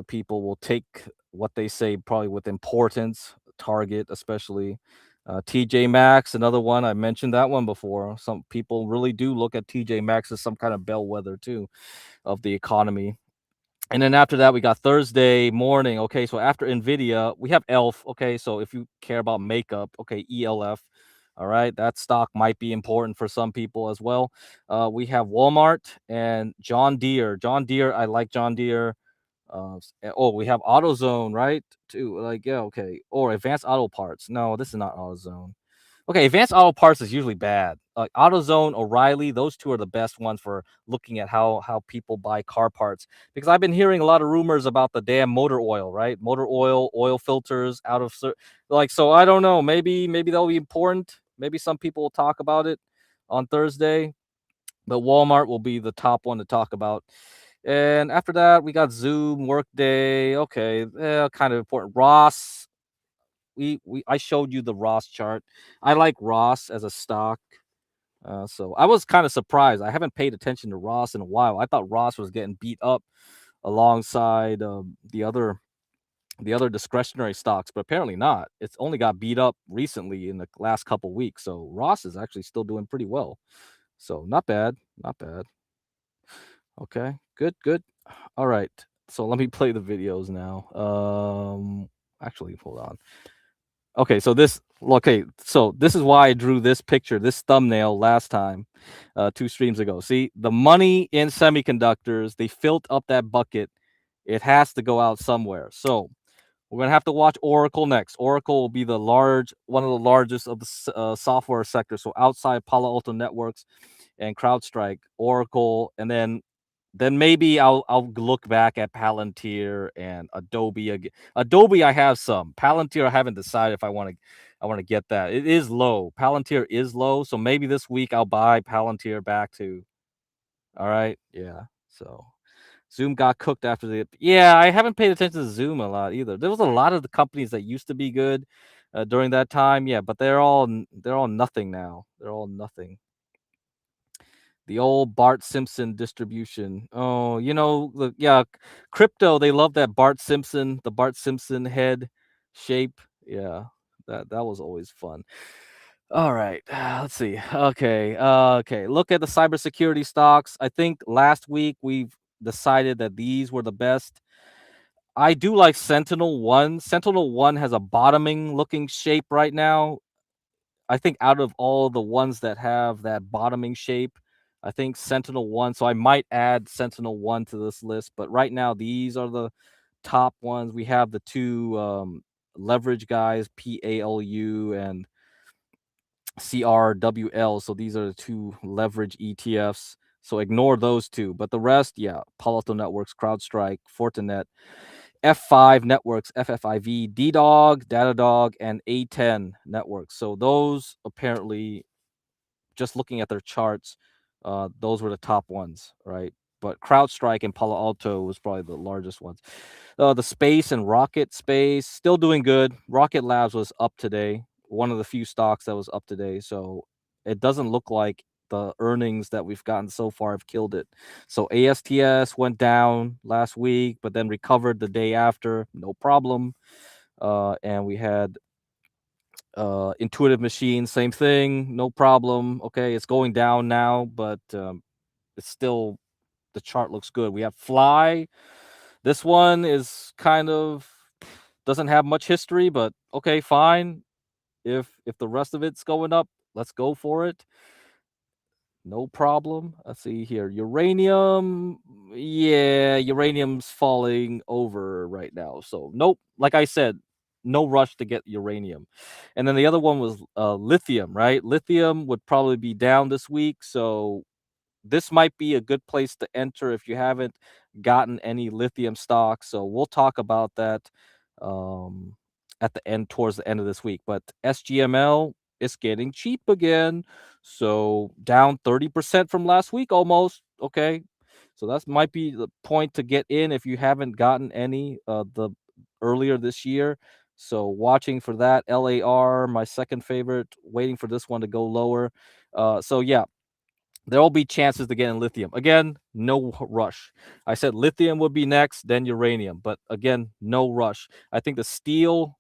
people will take what they say probably with importance. Target, especially. TJ Maxx, another one. I mentioned that one before. Some people really do look at TJ Maxx as some kind of bellwether too of the economy. And then after that, we got Thursday morning. Okay, so after Nvidia, we have ELF. Okay, so if you care about makeup, okay, ELF. All right, that stock might be important for some people as well. We have Walmart and John Deere. John Deere, I like John Deere. We have AutoZone, right? Too. Like, yeah, okay. Or Advanced Auto Parts. No, this is not AutoZone. Okay, Advanced Auto Parts is usually bad. AutoZone, O'Reilly, those two are the best ones for looking at how people buy car parts. Because I've been hearing a lot of rumors about the damn motor oil, right? Motor oil filters out of so I don't know. Maybe that'll be important. Maybe some people will talk about it on Thursday, but Walmart will be the top one to talk about. And after that, we got Zoom, Workday. Okay, kind of important. Ross, I showed you the Ross chart. I like Ross as a stock. So I was kind of surprised. I haven't paid attention to Ross in a while. I thought Ross was getting beat up alongside the other discretionary stocks, but apparently not. It's only got beat up recently in the last couple weeks. So Ross is actually still doing pretty well. So not bad, not bad. Okay, good. All right. So let me play the videos now. Actually, hold on. Okay, so this is why I drew this picture, this thumbnail last time, 2 streams ago. See, the money in semiconductors, they filled up that bucket. It has to go out somewhere. So we're gonna have to watch Oracle next. Oracle will be one of the largest of the software sector. So outside Palo Alto Networks and CrowdStrike, Oracle, and then maybe I'll look back at Palantir and Adobe again. Adobe, I have some. Palantir, I haven't decided if I want to get that. It is low. Palantir is low, so maybe this week I'll buy Palantir back to. All right, yeah. So Zoom got cooked after the. Yeah, I haven't paid attention to Zoom a lot either. There was a lot of the companies that used to be good during that time. Yeah, but they're all nothing now. They're all nothing. The old Bart Simpson distribution. Oh, crypto. They love that the Bart Simpson head shape. Yeah, that was always fun. All right, let's see. Okay. Look at the cybersecurity stocks. I think last week we've decided that these were the best. I do like Sentinel One. Sentinel One has a bottoming looking shape right now. I think out of all the ones that have that bottoming shape, I think Sentinel One. So I might add Sentinel One to this list. But right now, these are the top ones. We have the two leverage guys, PALU and CRWL. So these are the two leverage ETFs. So ignore those two. But the rest, yeah, Palo Alto Networks, CrowdStrike, Fortinet, F5 networks, FFIV, DDOG, Datadog, and A10 networks. So those apparently, just looking at their charts, those were the top ones, right? but CrowdStrike and Palo Alto was probably the largest ones. The space and rocket space still doing good. Rocket Labs was up today, one of the few stocks that was up today. So it doesn't look like the earnings that we've gotten so far have killed it. So ASTS went down last week, but then recovered the day after, no problem. And we had Intuitive Machine, same thing, no problem. Okay, it's going down now, but it's still, the chart looks good. We have Fly. This one is kind of doesn't have much history, but okay, fine. If the rest of it's going up, let's go for it. No problem. Let's see here. Uranium. Yeah, uranium's falling over right now. So nope. Like I said, no rush to get uranium. And then the other one was lithium, right? Lithium would probably be down this week. So this might be a good place to enter if you haven't gotten any lithium stocks. So we'll talk about that um, at the end, towards the end of this week. But SGML is getting cheap again. So down 30% from last week almost. Okay. So that might be the point to get in if you haven't gotten any the earlier this year. So watching for that. LAR, my second favorite, waiting for this one to go lower. So yeah, there will be chances to get in lithium. Again, no rush. I said lithium would be next, then uranium, but again, no rush. I think the steel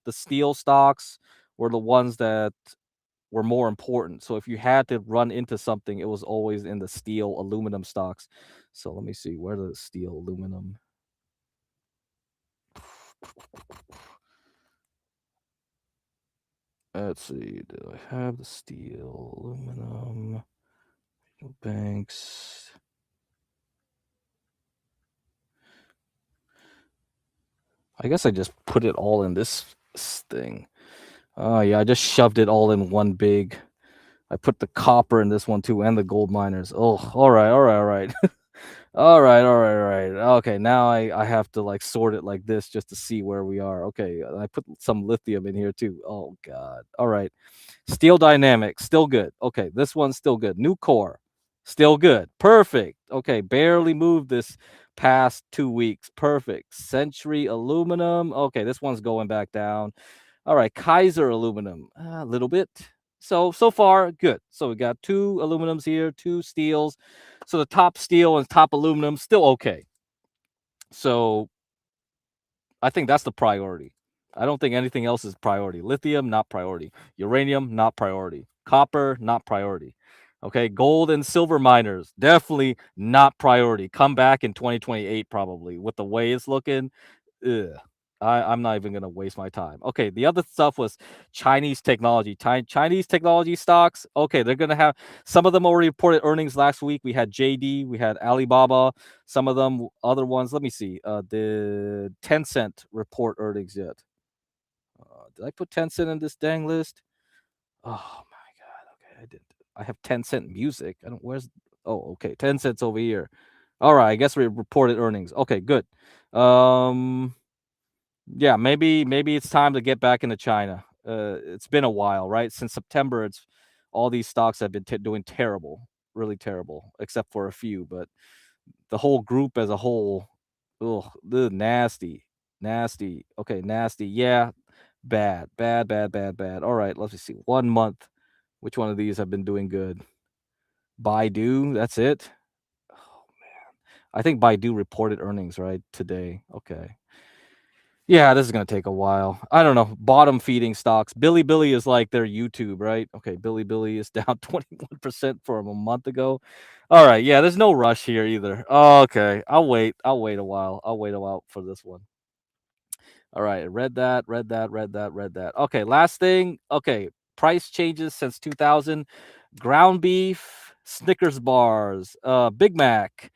stocks were the ones that were more important. So if you had to run into something, it was always in the steel aluminum stocks. So let me see, where the steel aluminum. Let's see, do I have the steel aluminum banks? I guess I just put it all in this thing. Oh yeah, I just shoved it all in one big. I put the copper in this one too, and the gold miners. Oh, all right, all right, all right. All right, all right, all right. Okay, now I have to like sort it like this just to see where we are. Okay, I put some lithium in here too. Oh god. All right. Steel Dynamics, still good. Okay, this one's still good. New Core, still good. Perfect. Okay, barely moved this past 2 weeks. Perfect. Century Aluminum. Okay, this one's going back down. All right, Kaiser Aluminum, a little bit. So far, good. So we got two aluminums here, two steels. So the top steel and top aluminum still okay. So I think that's the priority. I don't think anything else is priority. Lithium, not priority. Uranium, not priority. Copper, not priority. Okay, gold and silver miners, definitely not priority. Come back in 2028, probably, with the way it's looking. Ugh. I'm not even gonna waste my time. Okay, the other stuff was Chinese technology. Chinese technology stocks. Okay, they're gonna have some of them already reported earnings last week. We had JD, we had Alibaba. Some of them, other ones. Let me see. Did Tencent report earnings yet? Did I put Tencent in this dang list? Oh my god. Okay, I didn't. I have Tencent music. I don't. Where's? Oh, okay. Tencent's over here. All right. I guess we reported earnings. Okay, good. Um. Yeah, maybe it's time to get back into China. It's been a while, right? Since September, it's all these stocks have been doing terrible, really terrible, except for a few. But the whole group as a whole, ugh, nasty, nasty. Okay, nasty. Yeah, bad, bad, bad, bad, bad. All right, let's see. 1 month. Which one of these have been doing good? Baidu. That's it. Oh man, I think Baidu reported earnings right today. Okay. Yeah, this is gonna take a while. I don't know. Bottom feeding stocks. Billy is like their YouTube, right? Okay, Billy is down 21% from a month ago. All right, yeah, there's no rush here either. Okay, I'll wait. I'll wait a while. I'll wait a while for this one. All right, read that, read that, read that, read that. Okay, last thing. Okay, price changes since 2000. Ground beef, Snickers bars, Big Mac,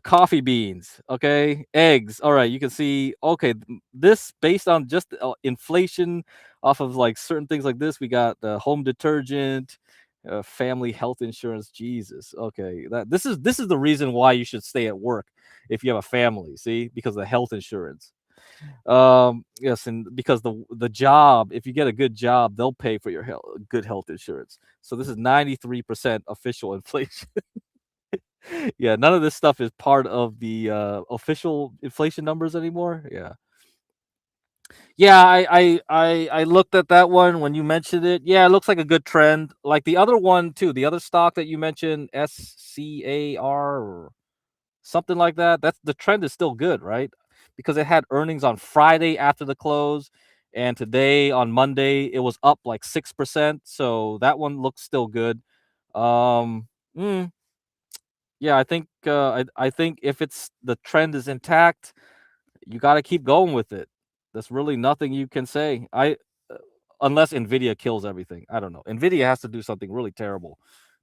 coffee beans, okay, eggs. All right, you can see. Okay, this based on just inflation off of like certain things like this. We got home detergent, family health insurance. Jesus, okay, this is the reason why you should stay at work if you have a family. See, because of the health insurance. Yes, and because the job, if you get a good job, they'll pay for your good health insurance. So this is 93% official inflation. Yeah, none of this stuff is part of the official inflation numbers anymore. Yeah. Yeah, I looked at that one when you mentioned it. Yeah, it looks like a good trend. Like the other one too, the other stock that you mentioned, SCAR or something like that. That's the trend is still good, right? Because it had earnings on Friday after the close, and today on Monday it was up like 6%. So that one looks still good. Um, mm, yeah, I think if it's the trend is intact, you got to keep going with it. There's really nothing you can say. Uh, unless Nvidia kills everything. I don't know. Nvidia has to do something really terrible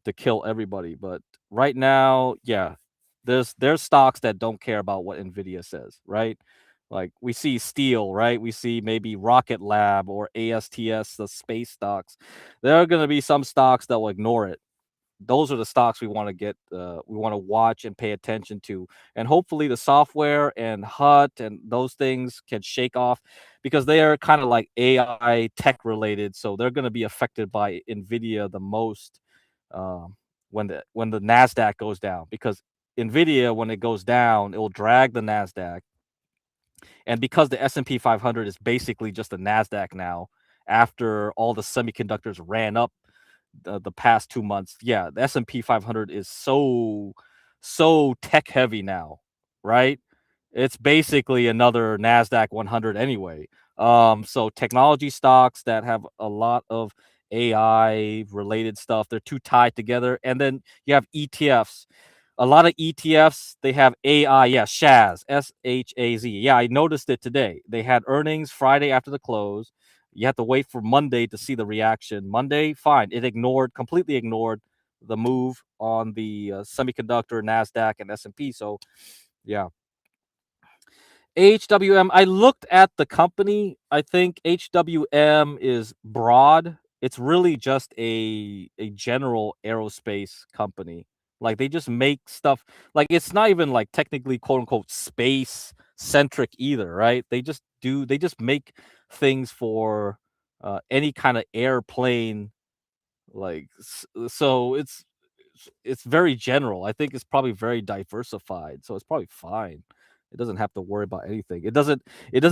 to kill everybody. But right now, yeah, there's stocks that don't care about what Nvidia says, right? Like we see steel, right? We see maybe Rocket Lab or ASTS, the space stocks. There are going to be some stocks that will ignore it. Those are the stocks we want to get we want to watch and pay attention to, and hopefully the software and hut and those things can shake off because they are kind of like AI tech related, so they're going to be affected by Nvidia the most um, when the Nasdaq goes down, because Nvidia, when it goes down, it will drag the Nasdaq, and because the S&P 500 is basically just a Nasdaq now after all the semiconductors ran up the past 2 months. Yeah, the S&P 500 is so tech heavy now, right? It's basically another Nasdaq 100 anyway. So technology stocks that have a lot of AI related stuff, they're too tied together. And then you have ETFs. A lot of ETFs, they have AI. Yeah, SHAZ. Yeah, I noticed it today. They had earnings Friday after the close. You have to wait for Monday to see the reaction. Monday, fine. It completely ignored the move on the semiconductor, Nasdaq, and S&P. So, yeah. HWM, I looked at the company. I think HWM is broad. It's really just a general aerospace company. Like they just make stuff. Like it's not even like technically quote unquote space centric either, right? They just make things for any kind of airplane, like so it's very general. I think it's probably very diversified, so it's probably fine. It doesn't have to worry about anything. It doesn't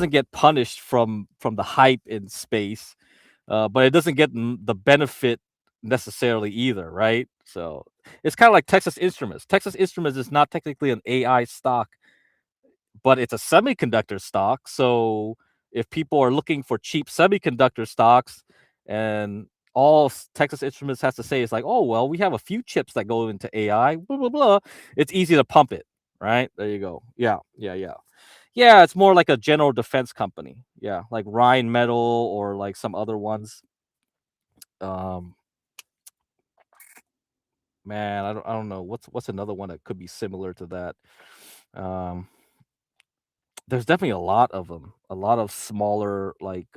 get punished from the hype in space, but it doesn't get the benefit necessarily either, right? So it's kind of like Texas Instruments. Texas Instruments is not technically an AI stock, but it's a semiconductor stock. So if people are looking for cheap semiconductor stocks, and Texas Instruments has to say is like, oh well, we have a few chips that go into AI, blah blah blah. It's easy to pump it, right? There you go. Yeah, yeah, yeah, yeah. It's more like a general defense company. Yeah, like Rhine Metal or like some other ones. Um, man, I don't know what's another one that could be similar to that. Um, There's definitely a lot of them, a lot of smaller, like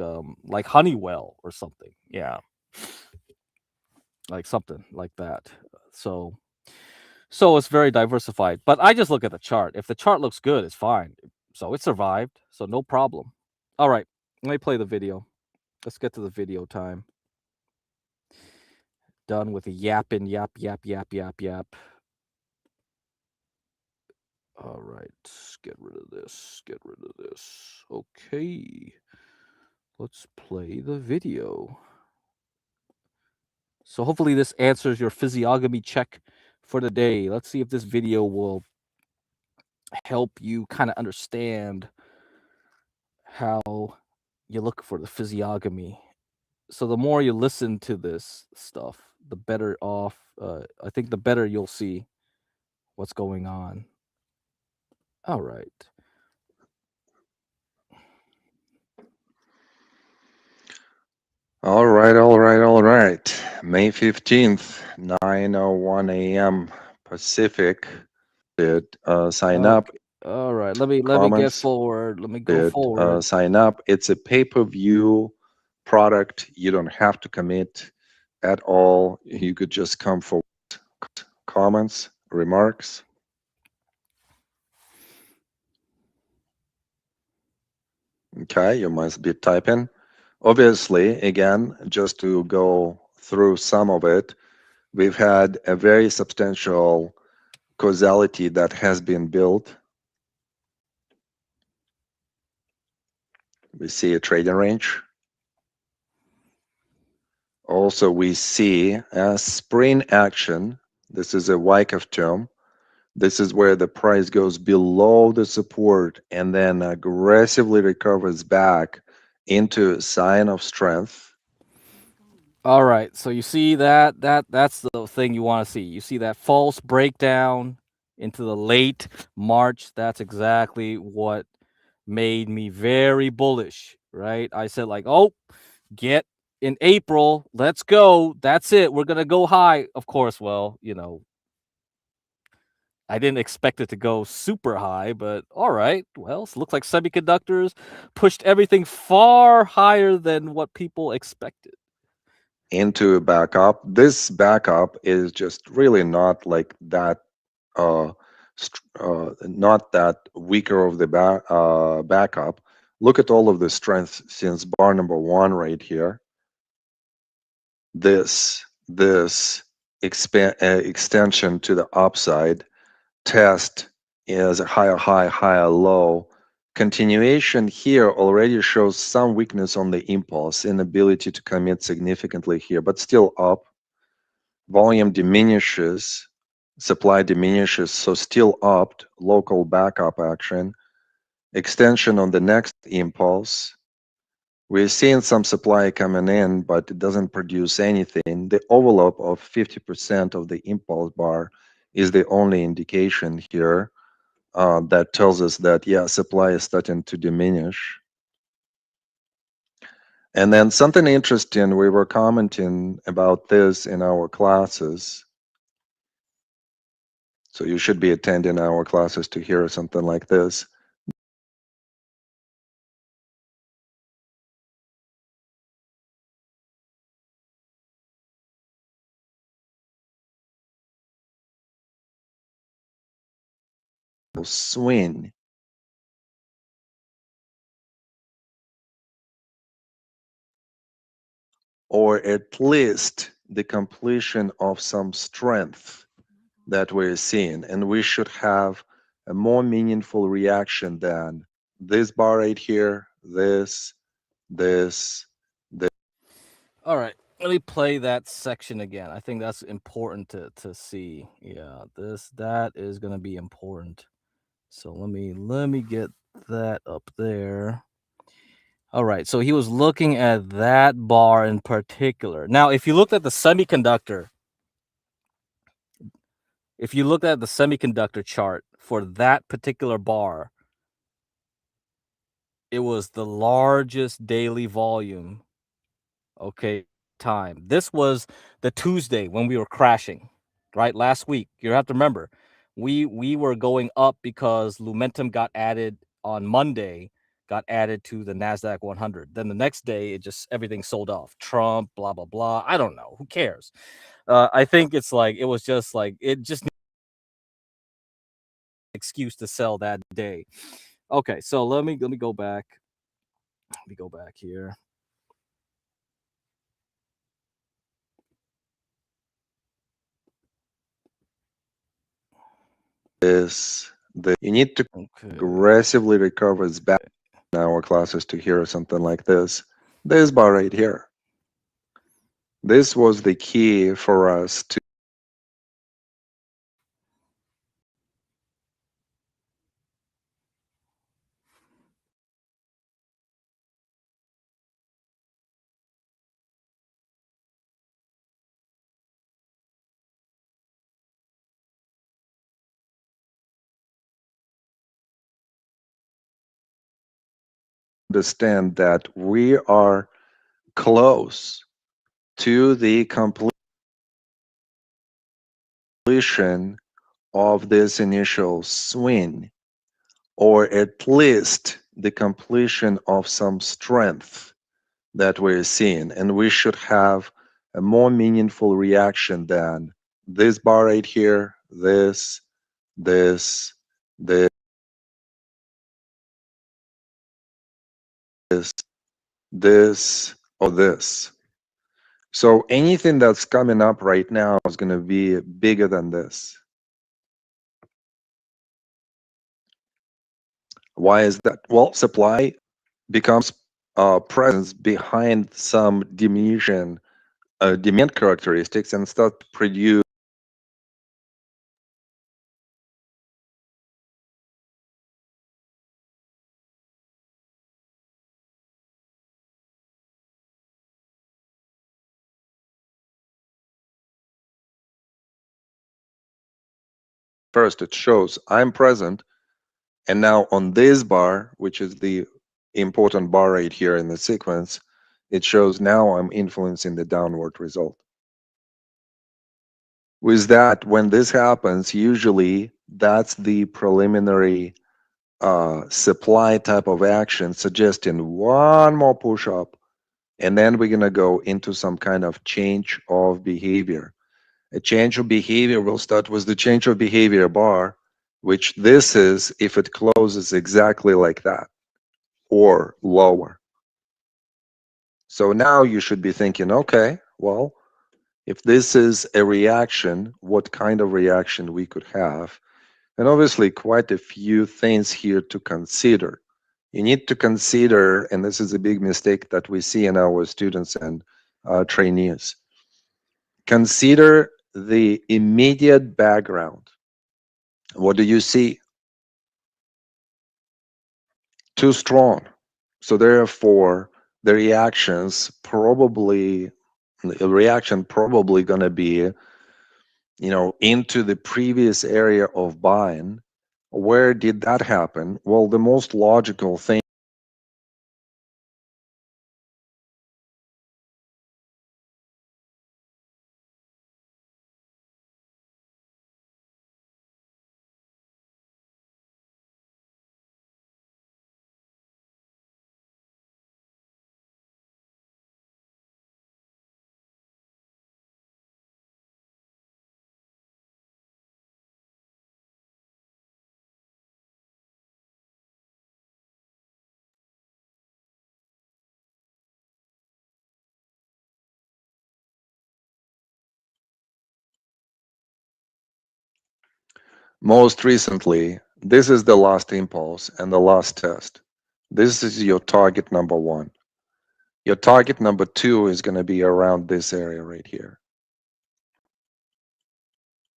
Honeywell or something. Yeah, like something like that. So so it's very diversified. But I just look at the chart. If the chart looks good, it's fine. So it survived, so no problem. All right, let me play the video. Let's get to the video time. Done with the yapping, yap. All right, get rid of this. Get rid of this. Okay, let's play the video. So hopefully this answers your physiognomy check for the day. Let's see if this video will help you kind of understand how you look for the physiognomy. So the more you listen to this stuff, the better off. I think the better you'll see what's going on. All right. All right. May 15th, 9:01 a.m. Pacific. Did sign up, Okay. All right. Let me get comments, forward. Let me go did forward. sign up. It's a pay-per-view product. You don't have to commit at all. You could just come for comments, remarks. Okay, you must be typing. Obviously, again, just to go through some of it, we've had a very substantial causality that has been built. We see a trading range. Also, we see a spring action. This is a Wyckoff term. This is where the price goes below the support and then aggressively recovers back into a sign of strength. All right, so you see that's the thing you want to see. You see that false breakdown into the late March. That's exactly what made me very bullish, right? I said like, "Oh, get in April. Let's go. That's it. We're going to go high." Of course, well, I didn't expect it to go super high, but all right. Well, it looks like semiconductors pushed everything far higher than what people expected. Into a backup. This backup is just really not like that, not that weaker of the backup. Look at all of the strength since bar number one right here. This extension to the upside, test is a higher high, higher low. Continuation here already shows some weakness on the impulse, inability to commit significantly here, but still up. Volume diminishes, supply diminishes, so still up, local backup action. Extension on the next impulse. We're seeing some supply coming in, but it doesn't produce anything. The envelope of 50% of the impulse bar is the only indication here that tells us that, yeah, supply is starting to diminish. And then something interesting, we were commenting about this in our classes. So you should be attending our classes to hear something like this. Swing. Or at least the completion of some strength that we're seeing. And we should have a more meaningful reaction than this bar right here, this. All right, let me play that section again. I think that's important to see. Yeah, that is going to be important. So let me get that up there. All right, so he was looking at that bar in particular. Now, if you looked at the semiconductor, chart for that particular bar, it was the largest daily volume. Okay, time. This was the Tuesday when we were crashing, right? Last week. You have to remember, we were going up because Lumentum got added on Monday, got added to the Nasdaq 100. Then the next day, everything sold off. Trump, blah blah blah. I don't know. Who cares? I think it was just like it just excuse to sell that day. Okay, so let me go back. Let me go back here. You need to aggressively recover back in our classes to hear something like this. This bar right here. This was the key for us to understand that we are close to the completion of this initial swing, or at least the completion of some strength that we're seeing. And we should have a more meaningful reaction than this bar right here, this, this, or this. So anything that's coming up right now is going to be bigger than this. Why is that? Well, supply becomes presence behind some diminishing demand characteristics and start to produce. First, it shows I'm present, and now on this bar, which is the important bar right here in the sequence, it shows now I'm influencing the downward result. With that, when this happens, usually that's the preliminary supply type of action suggesting one more push up, and then we're going to go into some kind of change of behavior. A change of behavior will start with the change of behavior bar, which this is if it closes exactly like that or lower. So now you should be thinking, okay, well, if this is a reaction, what kind of reaction we could have? And obviously quite a few things here to consider. You need to consider, and this is a big mistake that we see in our students and trainees, consider the immediate background. What do you see? Too strong. So therefore, the reaction probably going to be, into the previous area of buying. Where did that happen? Well, the most logical thing. Most recently, this is the last impulse and the last test. This is your target number one. Your target number two is going to be around this area right here.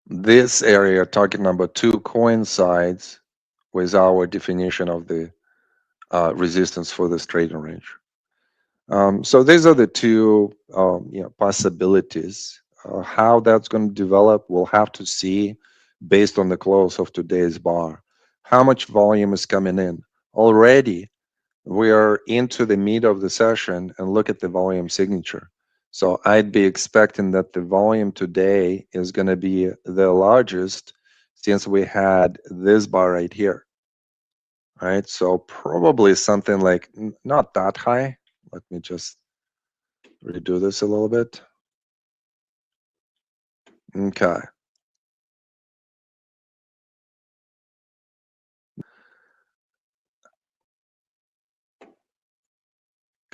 This area, target number two, coincides with our definition of the resistance for this trading range. So these are the two possibilities. How that's going to develop, we'll have to see based on the close of today's bar. How much volume is coming in? Already, we are into the meat of the session and look at the volume signature. So I'd be expecting that the volume today is going to be the largest since we had this bar right here. Right, so probably something like not that high. Let me just redo this a little bit. Okay.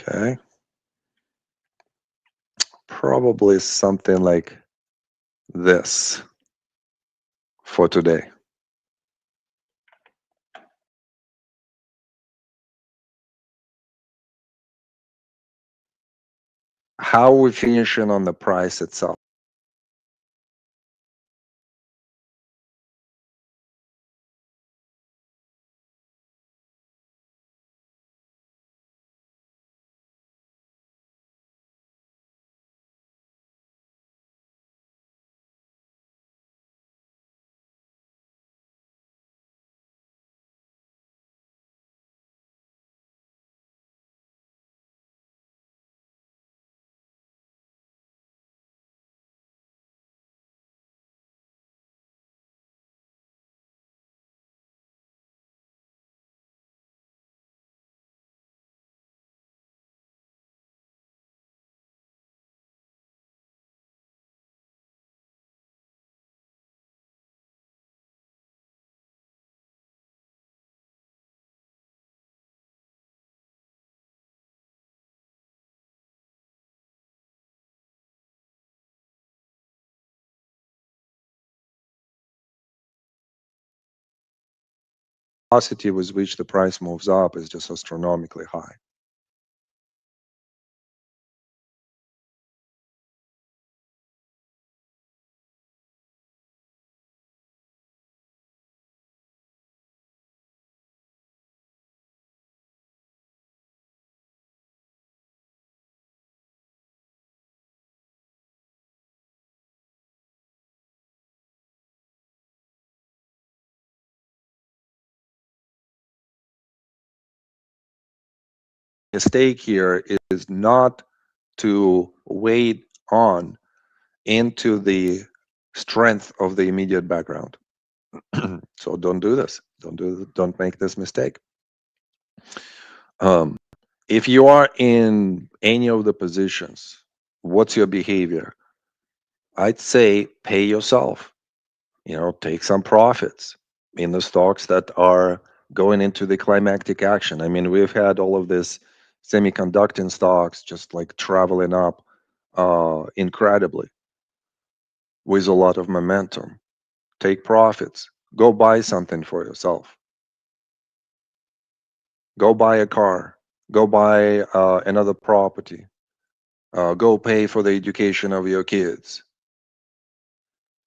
Okay. Probably something like this for today. How are we finishing on the price itself? velocity with which the price moves up is just astronomically high. Mistake here is not to wait on into the strength of the immediate background. So don't do this. Don't make this mistake. If you are in any of the positions, what's your behavior? I'd say pay yourself. Take some profits in the stocks that are going into the climactic action. I mean, we've had all of this semiconducting stocks just like traveling up incredibly with a lot of momentum. Take profits. Go buy something for yourself. Go buy a car. Go buy another property. Go pay for the education of your kids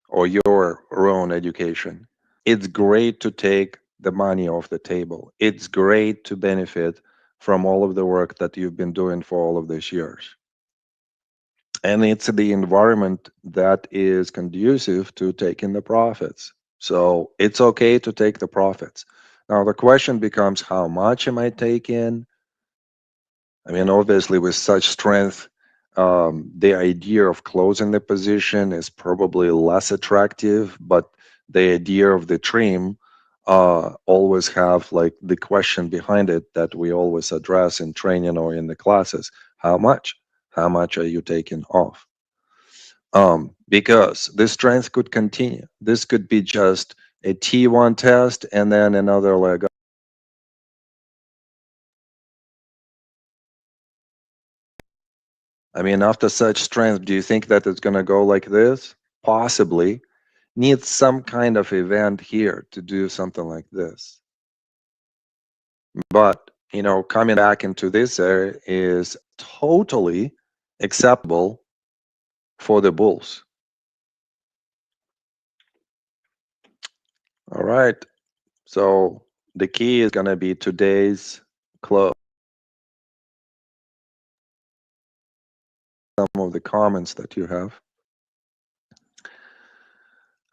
or your own education. It's great to take the money off the table. It's great to benefit from all of the work that you've been doing for all of these years. And it's the environment that is conducive to taking the profits. So it's okay to take the profits. Now, the question becomes, how much am I taking? I mean, obviously, with such strength, the idea of closing the position is probably less attractive, but the idea of the trim always have like the question behind it that we always address in training or in the classes. How much? How much are you taking off? Because this strength could continue. This could be just a T1 test and then another leg up. I mean, after such strength, do you think that it's going to go like this? Possibly. Needs some kind of event here to do something like this. But, coming back into this area is totally acceptable for the bulls. All right. So the key is going to be today's close. Some of the comments that you have.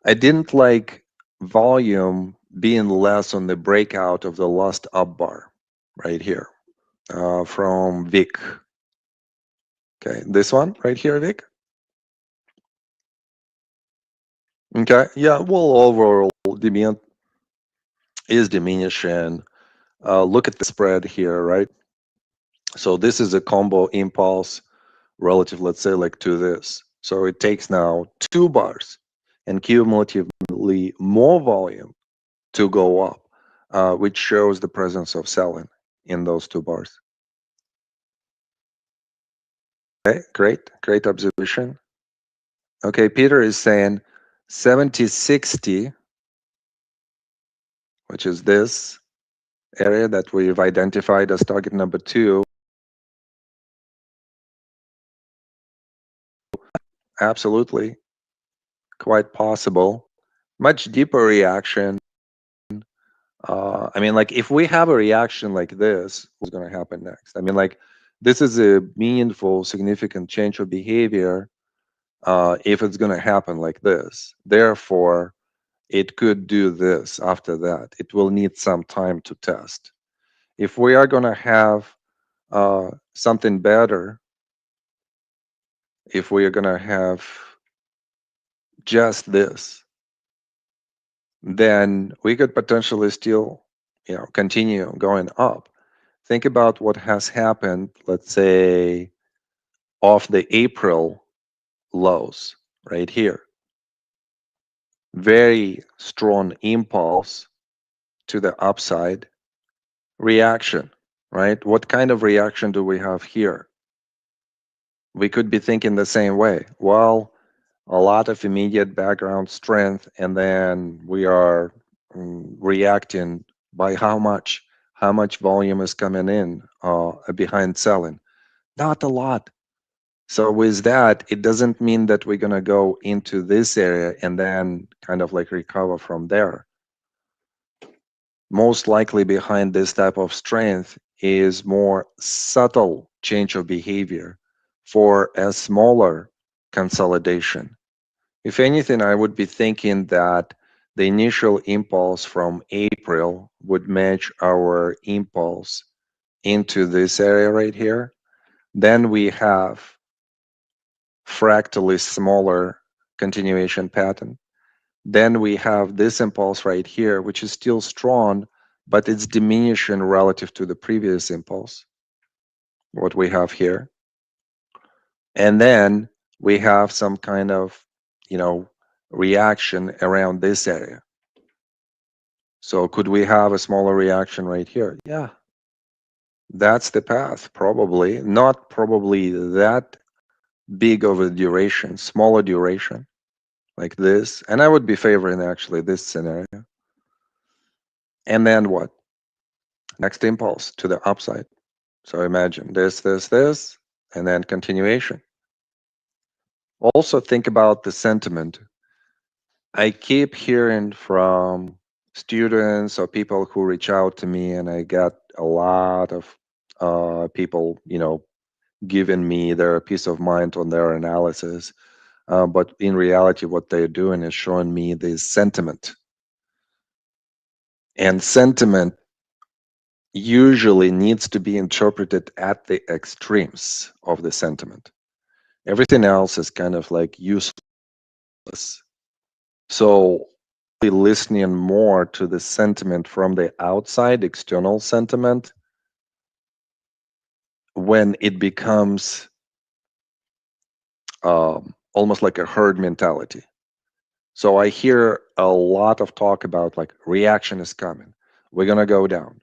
I didn't like volume being less on the breakout of the last up bar right here from Vic. Okay, this one right here, Vic. Okay, yeah, well, overall demand is diminishing. Look at the spread here, right? So this is a combo impulse relative, let's say, like to this. So it takes now 2 bars and cumulatively more volume to go up, which shows the presence of selling in those 2 bars. Okay, great observation. Okay, Peter is saying 70-60, which is this area that we've identified as target number 2. Absolutely, quite possible. Much deeper reaction. I mean, like if we have a reaction like this, what's going to happen next? I mean, like this is a meaningful, significant change of behavior if it's going to happen like this. Therefore, it could do this after that. It will need some time to test. If we are going to have something better, if we are going to have just this, then we could potentially still, continue going up. Think about what has happened, let's say, off the April lows right here. Very strong impulse to the upside reaction, right? What kind of reaction do we have here? We could be thinking the same way. Well, a lot of immediate background strength, and then we are reacting By how much? How much volume is coming in behind selling? Not a lot. So with that, it doesn't mean that we're gonna go into this area and then kind of like recover from there. Most likely behind this type of strength is more subtle change of behavior for a smaller consolidation. If anything, I would be thinking that the initial impulse from April would match our impulse into this area right here. Then we have fractally smaller continuation pattern. Then we have this impulse right here, which is still strong, but it's diminishing relative to the previous impulse, what we have here. And then we have some kind of, reaction around this area. So could we have a smaller reaction right here? Yeah, that's the path, probably. Not probably that big of a duration, smaller duration like this. And I would be favoring actually this scenario. And then what? Next impulse to the upside. So imagine this, and then continuation. Also think about the sentiment. I keep hearing from students or people who reach out to me, and I get a lot of people, giving me their peace of mind on their analysis. But in reality, what they're doing is showing me the sentiment. And sentiment usually needs to be interpreted at the extremes of the sentiment. Everything else is kind of like useless. So listening more to the sentiment from the outside, external sentiment, when it becomes almost like a herd mentality. So I hear a lot of talk about like reaction is coming. We're gonna go down.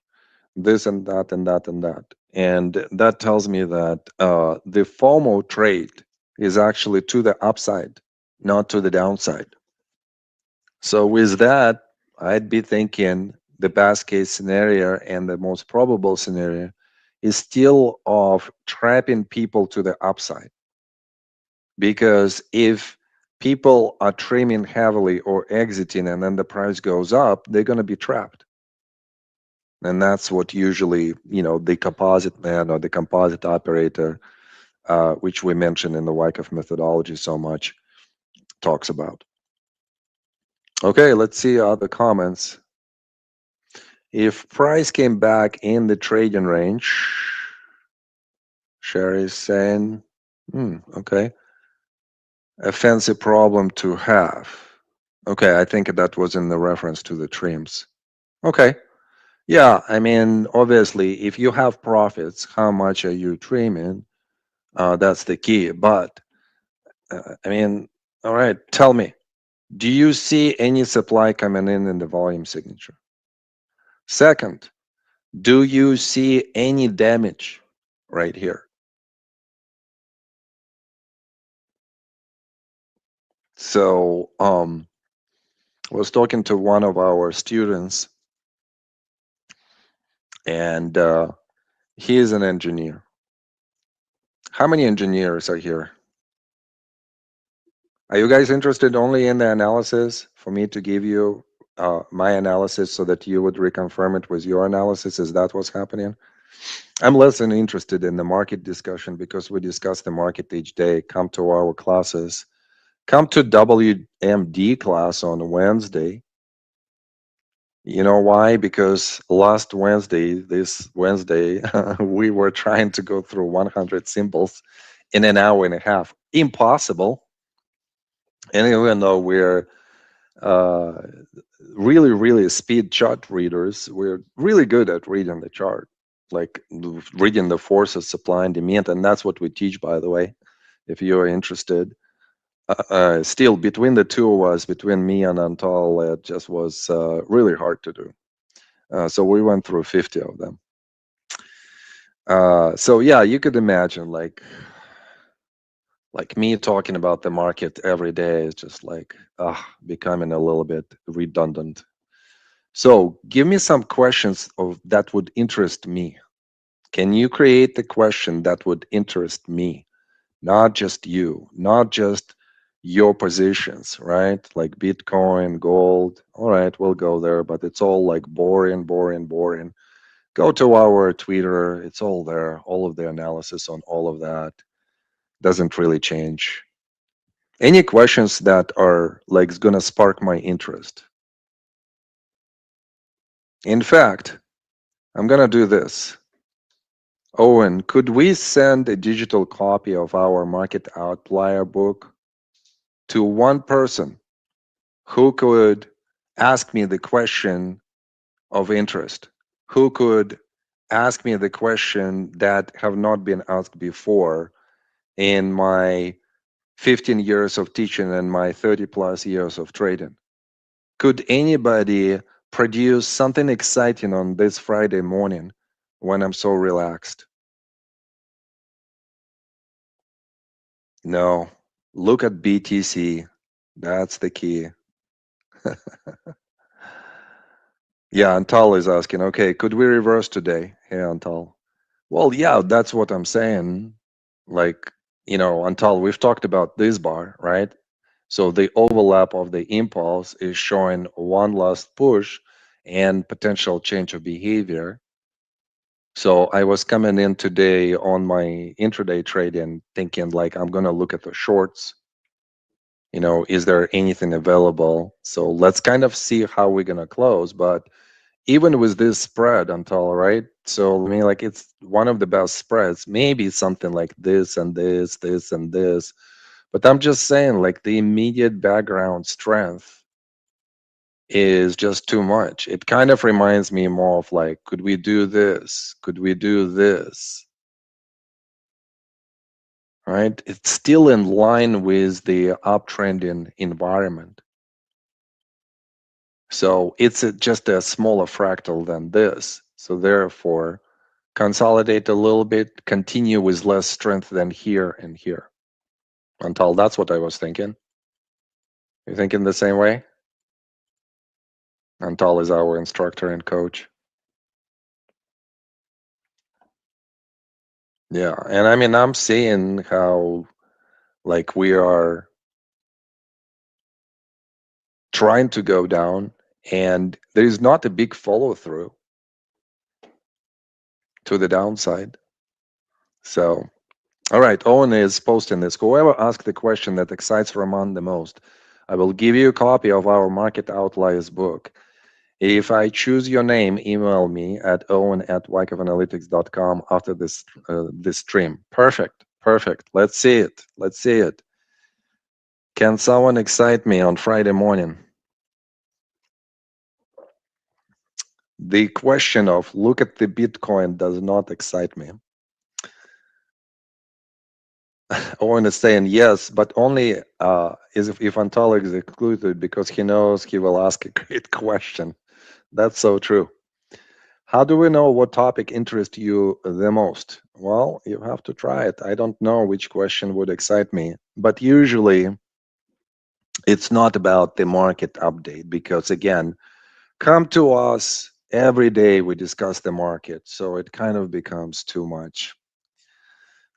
This and that and that and that. And that tells me that the FOMO trade is actually to the upside, not to the downside. So with that, I'd be thinking the best case scenario and the most probable scenario is still of trapping people to the upside. Because if people are trimming heavily or exiting and then the price goes up, they're going to be trapped. And that's what usually, the composite man or the composite operator, which we mentioned in the Wyckoff methodology so much, talks about. Okay, let's see other comments. If price came back in the trading range, Sherry's saying, okay, a fancy problem to have. Okay, I think that was in the reference to the trims. Okay. Yeah, I mean, obviously, if you have profits, how much are you trimming? That's the key. But, I mean, all right, tell me, do you see any supply coming in the volume signature? Second, do you see any damage right here? So, I was talking to one of our students, and he is an engineer. How many engineers are here? Are you guys interested only in the analysis for me to give you my analysis so that you would reconfirm it with your analysis? Is that what's happening? I'm less than interested in the market discussion because we discuss the market each day. Come to our classes. Come to WMD class on Wednesday. You know why? Because last Wednesday, this Wednesday, we were trying to go through 100 symbols in an hour and a half. Impossible. And even though we're uh, really, really speed chart readers, we're really good at reading the chart, like reading the forces, supply and demand. And that's what we teach, by the way, if you're interested. Still, between the two of us, between me and Antal, it just was really hard to do. So we went through 50 of them. So yeah, you could imagine like me talking about the market every day is just like becoming a little bit redundant. So give me some questions of that would interest me. Can you create the question that would interest me? Not just you, not just your positions, right? Like Bitcoin, gold. All right, we'll go there, but it's all like boring, boring, boring. Go to our Twitter, it's all there. All of the analysis on all of that doesn't really change. Any questions that are like gonna spark my interest? In fact, I'm gonna do this. Owen, could we send a digital copy of our market outlier book to one person who could ask me the question of interest, who could ask me the question that have not been asked before in my 15 years of teaching and my 30 plus years of trading? Could anybody produce something exciting on this Friday morning when I'm so relaxed? No. Look at BTC. That's the key. Yeah, Antal is asking, okay, could we reverse today? Hey, Antal. Well, yeah, that's what I'm saying. Like, Antal, we've talked about this bar, right? So the overlap of the impulse is showing one last push and potential change of behavior. So I was coming in today on my intraday trading thinking like I'm going to look at the shorts. Is there anything available? So let's kind of see how we're going to close. But even with this spread until right, so I mean, like it's one of the best spreads, maybe something like this and this and this. But I'm just saying, like the immediate background strength is just too much. It kind of reminds me more of like, could we do this? Could we do this? Right? It's still in line with the uptrending environment. So it's just a smaller fractal than this. So therefore, consolidate a little bit, continue with less strength than here and here. Until that's what I was thinking. You thinking the same way? Antal is our instructor and coach. Yeah, and I mean, I'm seeing how like we are trying to go down and there is not a big follow through to the downside. So, all right, Owen is posting this. Whoever asks the question that excites Raman the most, I will give you a copy of our Market Outliers book. If I choose your name, email me at owen@wyckoffanalytics.com after this stream. Perfect, perfect. Let's see it. Let's see it. Can someone excite me on Friday morning? The question of look at the Bitcoin does not excite me. Owen is saying yes, but only if Antal is excluded because he knows he will ask a great question. That's so true. How do we know what topic interests you the most? Well, you have to try it. I don't know which question would excite me, but usually it's not about the market update because, again, come to us every day, we discuss the market, so it kind of becomes too much.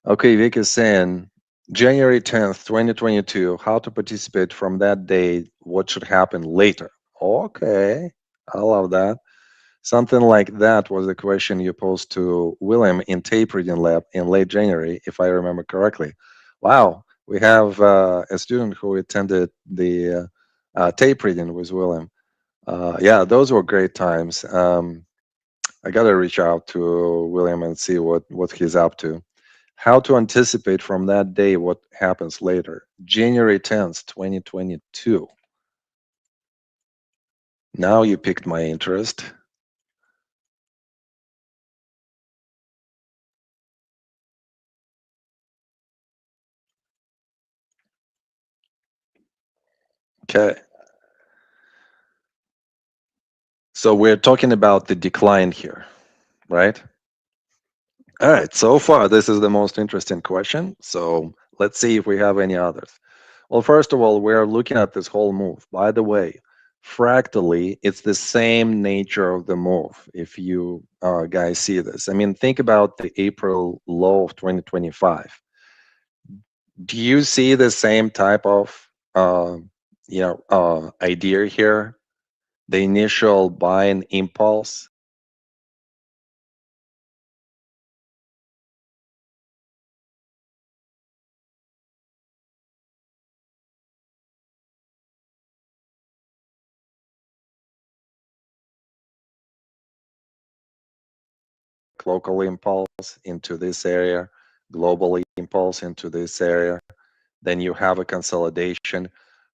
Okay, Vic is saying January 10th, 2022, how to participate from that day, what should happen later. Okay, I love that. Something like that was the question you posed to William in Tape Reading Lab in late January, if I remember correctly. Wow, we have a student who attended the tape reading with William. Yeah, those were great times. I gotta reach out to William and see what he's up to. How to anticipate from that day what happens later. January 10th, 2022. Now you piqued my interest. Okay. So we're talking about the decline here, right? All right, so far this is the most interesting question. So let's see if we have any others. Well, first of all, we're looking at this whole move. By the way, fractally, it's the same nature of the move. If you guys see this, I mean, think about the April low of 2025. Do you see the same type of idea here? The initial buying impulse, local impulse into this area, global impulse into this area, then you have a consolidation.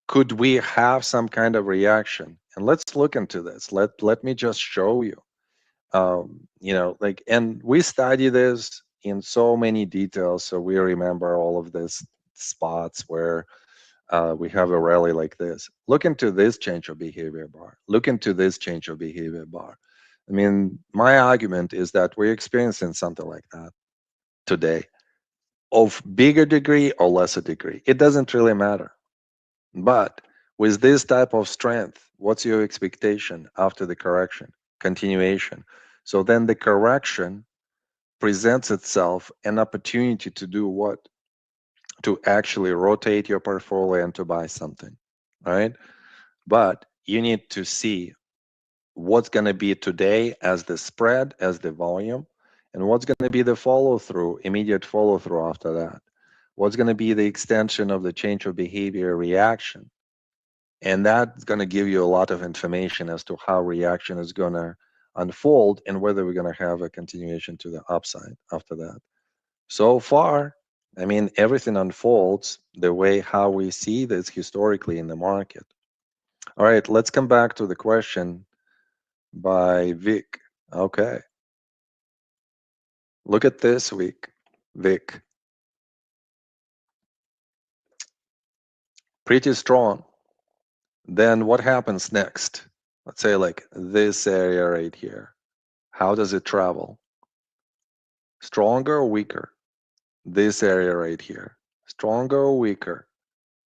Could we have some kind of reaction? And let's look into this. Let me just show you. And we study this in so many details, so we remember all of these spots where we have a rally like this. Look into this change of behavior bar. Look into this change of behavior bar. I mean, my argument is that we're experiencing something like that today, of bigger degree or lesser degree. It doesn't really matter. But with this type of strength, what's your expectation after the correction? Continuation. So then the correction presents itself an opportunity to do what? To actually rotate your portfolio and to buy something, right? But you need to see what's going to be today as the spread, as the volume, and what's going to be the follow through, immediate follow through after that. What's going to be the extension of the change of behavior reaction. And that's going to give you a lot of information as to how reaction is going to unfold and whether we're going to have a continuation to the upside after that. So far, I mean, everything unfolds the way how we see this historically in the market. All right, let's come back to the question by Vic. Okay. Look at this week, Vic. Pretty strong. Then what happens next? Let's say like this area right here. How does it travel? Stronger or weaker? This area right here. Stronger or weaker?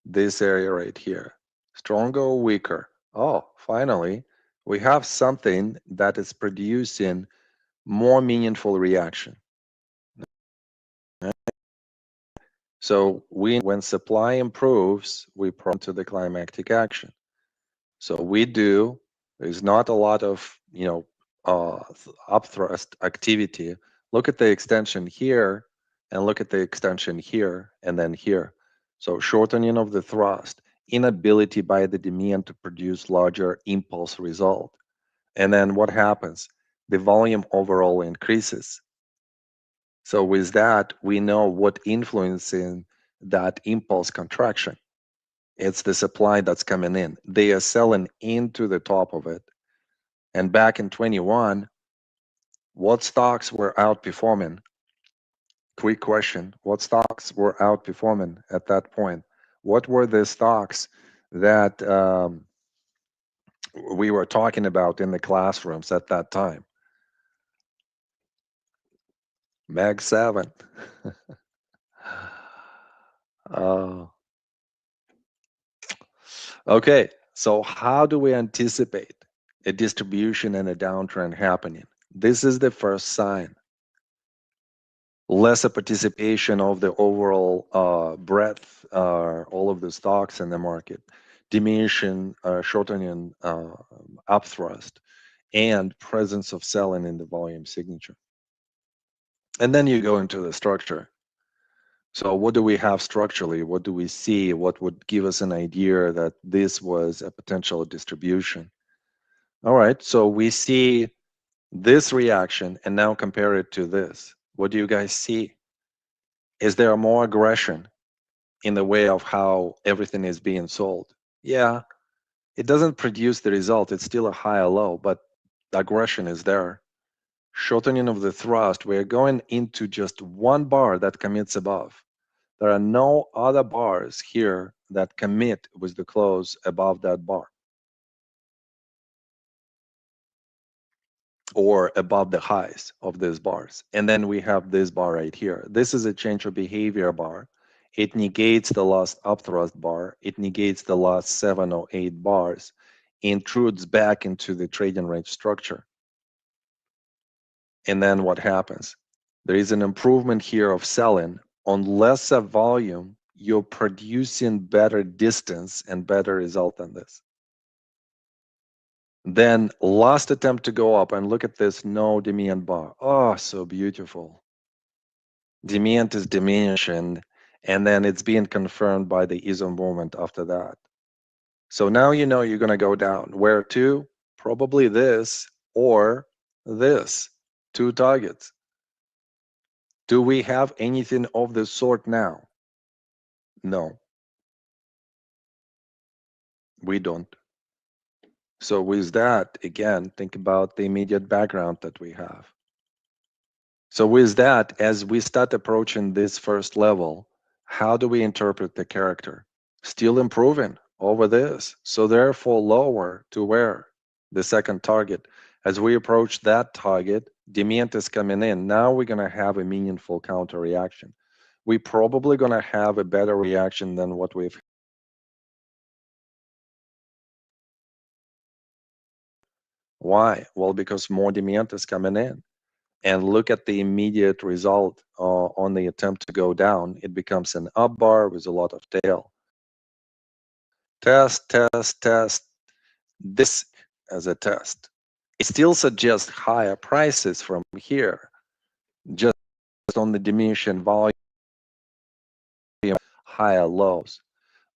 This area right here. Stronger or weaker? Oh, finally, we have something that is producing more meaningful reaction. So when supply improves, we prompt to the climactic action. So there's not a lot of, upthrust activity. Look at the extension here and look at the extension here and then here. So shortening of the thrust, inability by the demand to produce larger impulse result. And then what happens? The volume overall increases. So with that, we know what influencing that impulse contraction. It's the supply that's coming in. They are selling into the top of it. And back in 21, what stocks were outperforming? Quick question. What stocks were outperforming at that point? What were the stocks that we were talking about in the classrooms at that time? Mag 7. Okay, so how do we anticipate a distribution and a downtrend happening? This is the first sign. Lesser participation of the overall breadth, all of the stocks in the market, diminishing, shortening upthrust, and presence of selling in the volume signature. And then you go into the structure. So what do we have structurally? What do we see? What would give us an idea that this was a potential distribution? All right, so we see this reaction and now compare it to this. What do you guys see? Is there more aggression in the way of how everything is being sold? Yeah, it doesn't produce the result. It's still a higher low, but the aggression is there. Shortening of the thrust, we're going into just one bar that commits above. There are no other bars here that commit with the close above that bar or above the highs of these bars. And then we have this bar right here. This is a change of behavior bar. It negates the last upthrust bar. It negates the last 7 or 8 bars. intrudes back into the trading range structure. And then what happens? There is an improvement here of selling. On lesser volume, you're producing better distance and better result than this. Then last attempt to go up, and look at this no demand bar. Oh, so beautiful. Demand is diminishing, and then it's being confirmed by the ISO movement after that. So now you know you're going to go down. Where to? Probably this or this. Two targets. Do we have anything of the sort now? No, we don't. So with that, again, think about the immediate background that we have. So with that, as we start approaching this first level, how do we interpret the character? Still improving over this. So therefore lower to where? The second target. As we approach that target, demand is coming in. Now we're going to have a meaningful counter reaction. We're probably going to have a better reaction than what we've. Why? Well, because more demand is coming in. And look at the immediate result on the attempt to go down. It becomes an up bar with a lot of tail. Test, test, test. This as a test. It still suggests higher prices from here, just on the diminishing volume, higher lows.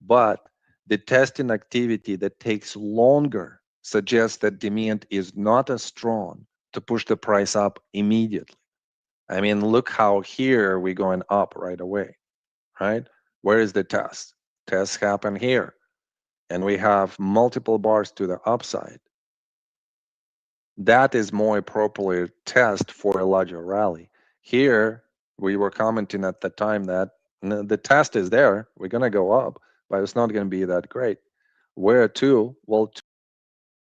But the testing activity that takes longer suggests that demand is not as strong to push the price up immediately. I mean, look how here we're going up right away, right? Where is the test? Tests happen here. And we have multiple bars to the upside. That is more appropriate test for a larger rally. Here, we were commenting at the time that the test is there. We're going to go up, but it's not going to be that great. Where to? Well,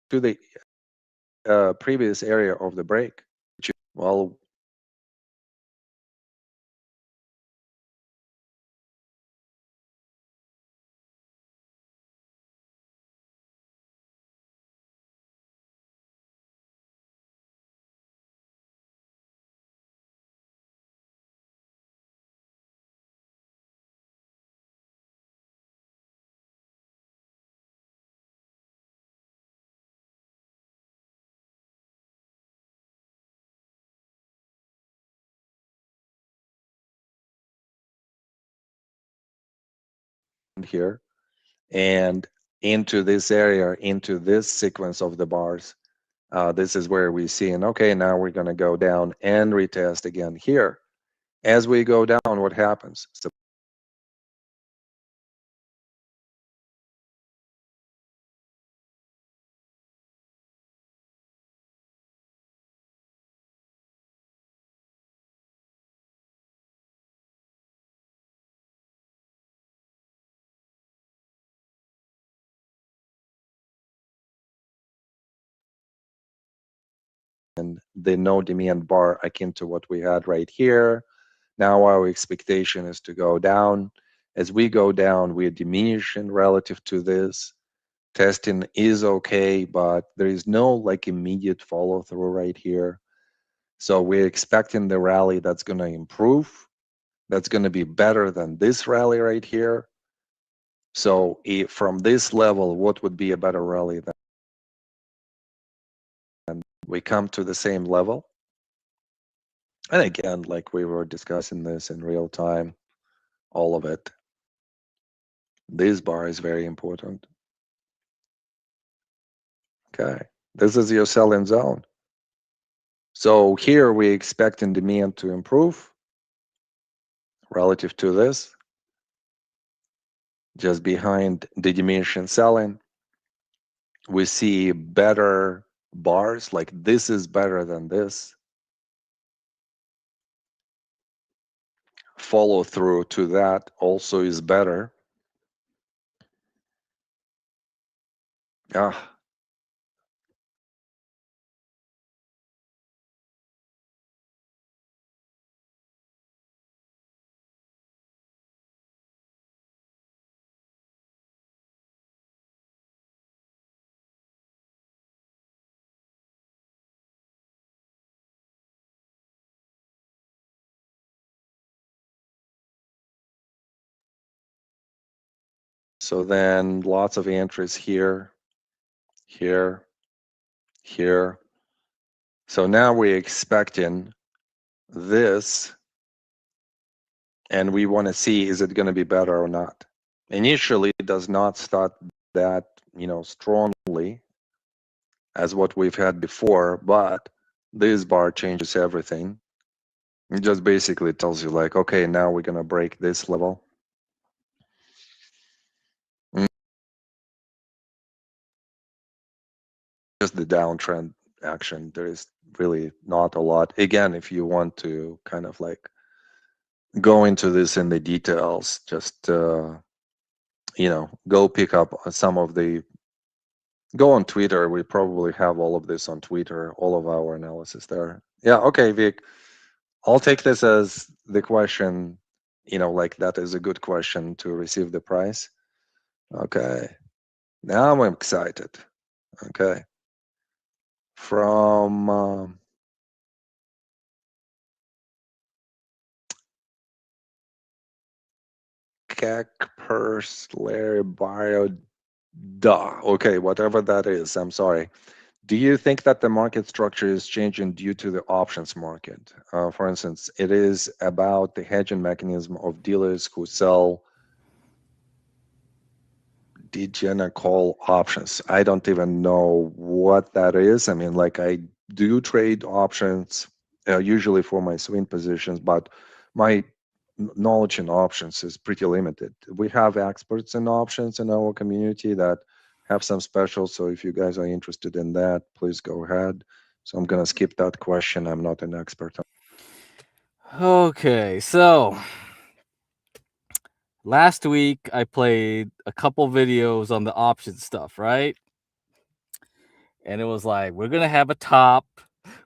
to the previous area of the break. Well, here and into this area, into this sequence of the bars. This is where we see, and okay, now we're going to go down and retest again here. As we go down, what happens? So and the no demand bar akin to what we had right here. Now our expectation is to go down. As we go down, we're diminishing relative to this. Testing is okay, but there is no like immediate follow through right here. So we're expecting the rally that's going to improve. That's going to be better than this rally right here. So from this level, what would be a better rally than we come to the same level? And again, like we were discussing this in real time, all of it. This bar is very important. Okay, this is your selling zone. So here we're expecting demand to improve relative to this, just behind the diminishing selling. We see better bars, like this is better than this. Follow through to that also is better. Ah, So then lots of entries here, here, here. So now we're expecting this, and we want to see, is it going to be better or not? Initially, it does not start that, strongly as what we've had before, but this bar changes everything. It just basically tells you like, okay, now we're going to break this level. Just the downtrend action. There is really not a lot. Again, if you want to kind of like go into this in the details, just go pick up some of the, go on Twitter. We probably have all of this on Twitter, all of our analysis there. Yeah, okay, Vic. I'll take this as the question, like that is a good question to receive the price. Okay. Now I'm excited. Okay. From CAC Purse Larry Bio Duh. Okay, whatever that is, I'm sorry. Do you think that the market structure is changing due to the options market? For instance, it is about the hedging mechanism of dealers who sell degenerate call options. I don't even know what that is. I mean, like I do trade options usually for my swing positions, but my knowledge in options is pretty limited. We have experts in options in our community that have some specials. So if you guys are interested in that, please go ahead. So I'm gonna skip that question. I'm not an expert. Okay, so last week I played a couple videos on the option stuff, right? And it was like, we're gonna have a top.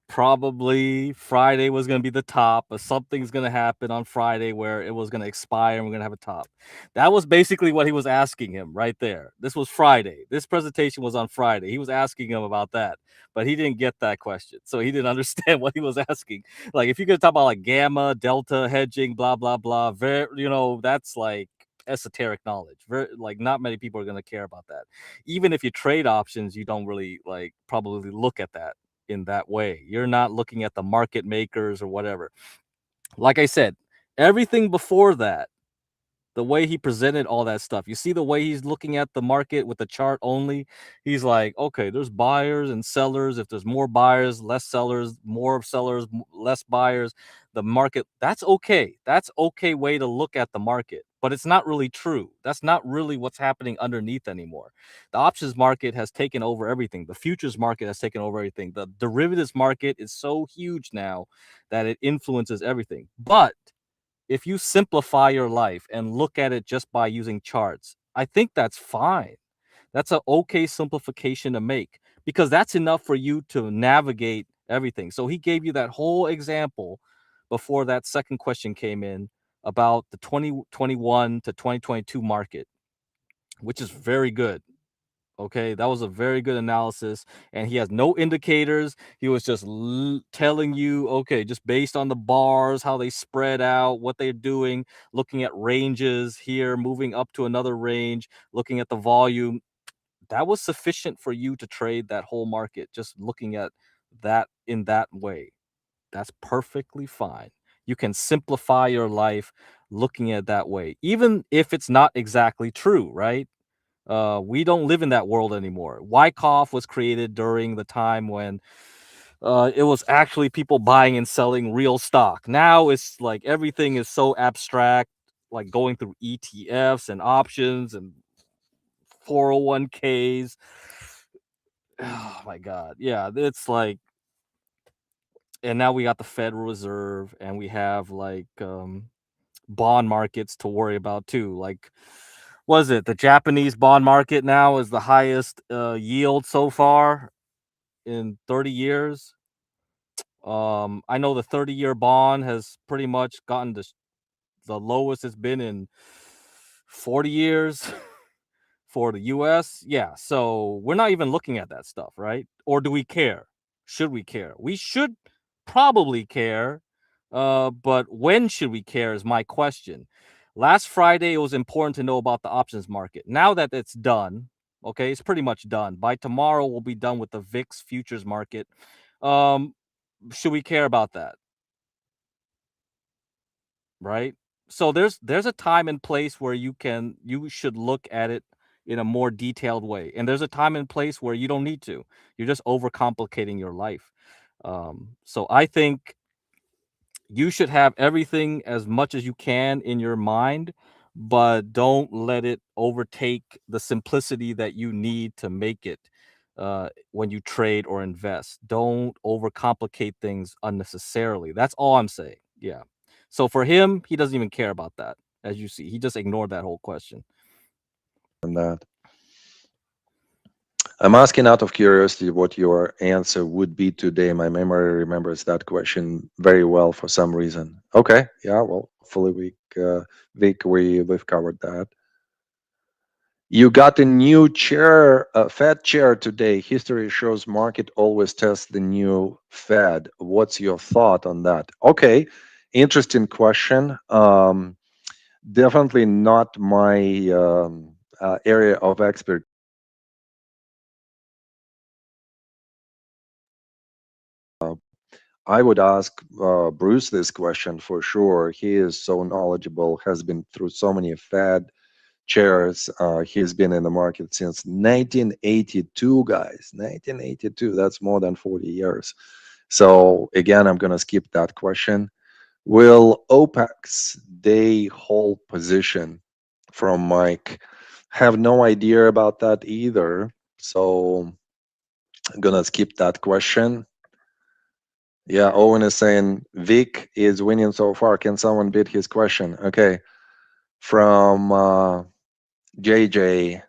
Probably Friday was gonna be the top, but something's gonna happen on Friday where it was gonna expire and we're gonna have a top. That was basically what he was asking him right there. This was Friday. This presentation was on Friday. He was asking him about that, but he didn't get that question. So he didn't understand what he was asking. Like, if you're gonna talk about like gamma, delta, hedging, blah, blah, blah, that's like esoteric knowledge. Like, not many people are gonna care about that. Even if you trade options, you don't really like probably look at that in that way. You're not looking at the market makers or whatever. Like I said, everything before that, the way he presented all that stuff, you see the way he's looking at the market with the chart only. He's like, okay, there's buyers and sellers. If there's more buyers, less sellers, more sellers, less buyers, the market, that's okay. That's okay way to look at the market, but it's not really true. That's not really what's happening underneath anymore. The options market has taken over everything. The futures market has taken over everything. The derivatives market is so huge now that it influences everything. But if you simplify your life and look at it just by using charts, I think that's fine. That's an okay simplification to make, because that's enough for you to navigate everything. So he gave you that whole example before that second question came in about the 2021 to 2022 market, which is very good. Okay, that was a very good analysis, and he has no indicators. He was just telling you, okay, just based on the bars, how they spread out, what they're doing, looking at ranges here, moving up to another range, looking at the volume. That was sufficient for you to trade that whole market, just looking at that in that way. That's perfectly fine. You can simplify your life looking at that way, even if it's not exactly true, right? We don't live in that world anymore. Wyckoff was created during the time when it was actually people buying and selling real stock. Now it's like everything is so abstract, like going through ETFs and options and 401ks. Oh my God. Yeah, it's like, and now we got the Federal Reserve and we have like bond markets to worry about too. Like, was it the Japanese bond market now is the highest yield so far in 30 years? I know the 30-year bond has pretty much gotten to the lowest it's been in 40 years for the US. Yeah, so we're not even looking at that stuff, right? Or do we care? Should we care? We should probably care. But when should we care is my question. Last Friday, it was important to know about the options market. Now that it's done, okay, it's pretty much done. By tomorrow, we'll be done with the VIX futures market. Should we care about that? Right? So there's a time and place where you should look at it in a more detailed way, and there's a time and place where you don't need to. You're just overcomplicating your life. So I think you should have everything as much as you can in your mind, but don't let it overtake the simplicity that you need to make it when you trade or invest. Don't overcomplicate things unnecessarily. That's all I'm saying. Yeah. So for him, he doesn't even care about that. As you see, he just ignored that whole question. On that. I'm asking out of curiosity what your answer would be today. My memory remembers that question very well for some reason. Okay, yeah, well, hopefully Vic, we've covered that. You got a new chair, a Fed chair today. History shows market always tests the new Fed. What's your thought on that? Okay, interesting question. Definitely not my area of expertise. I would ask Bruce this question for sure. He is so knowledgeable, has been through so many Fed chairs. He's been in the market since 1982, guys. 1982, that's more than 40 years. So again, I'm going to skip that question. Will OPEX day hold position from Mike? Have no idea about that either. So I'm going to skip that question. Yeah, Owen is saying Vic is winning so far. Can someone beat his question? Okay. From JJ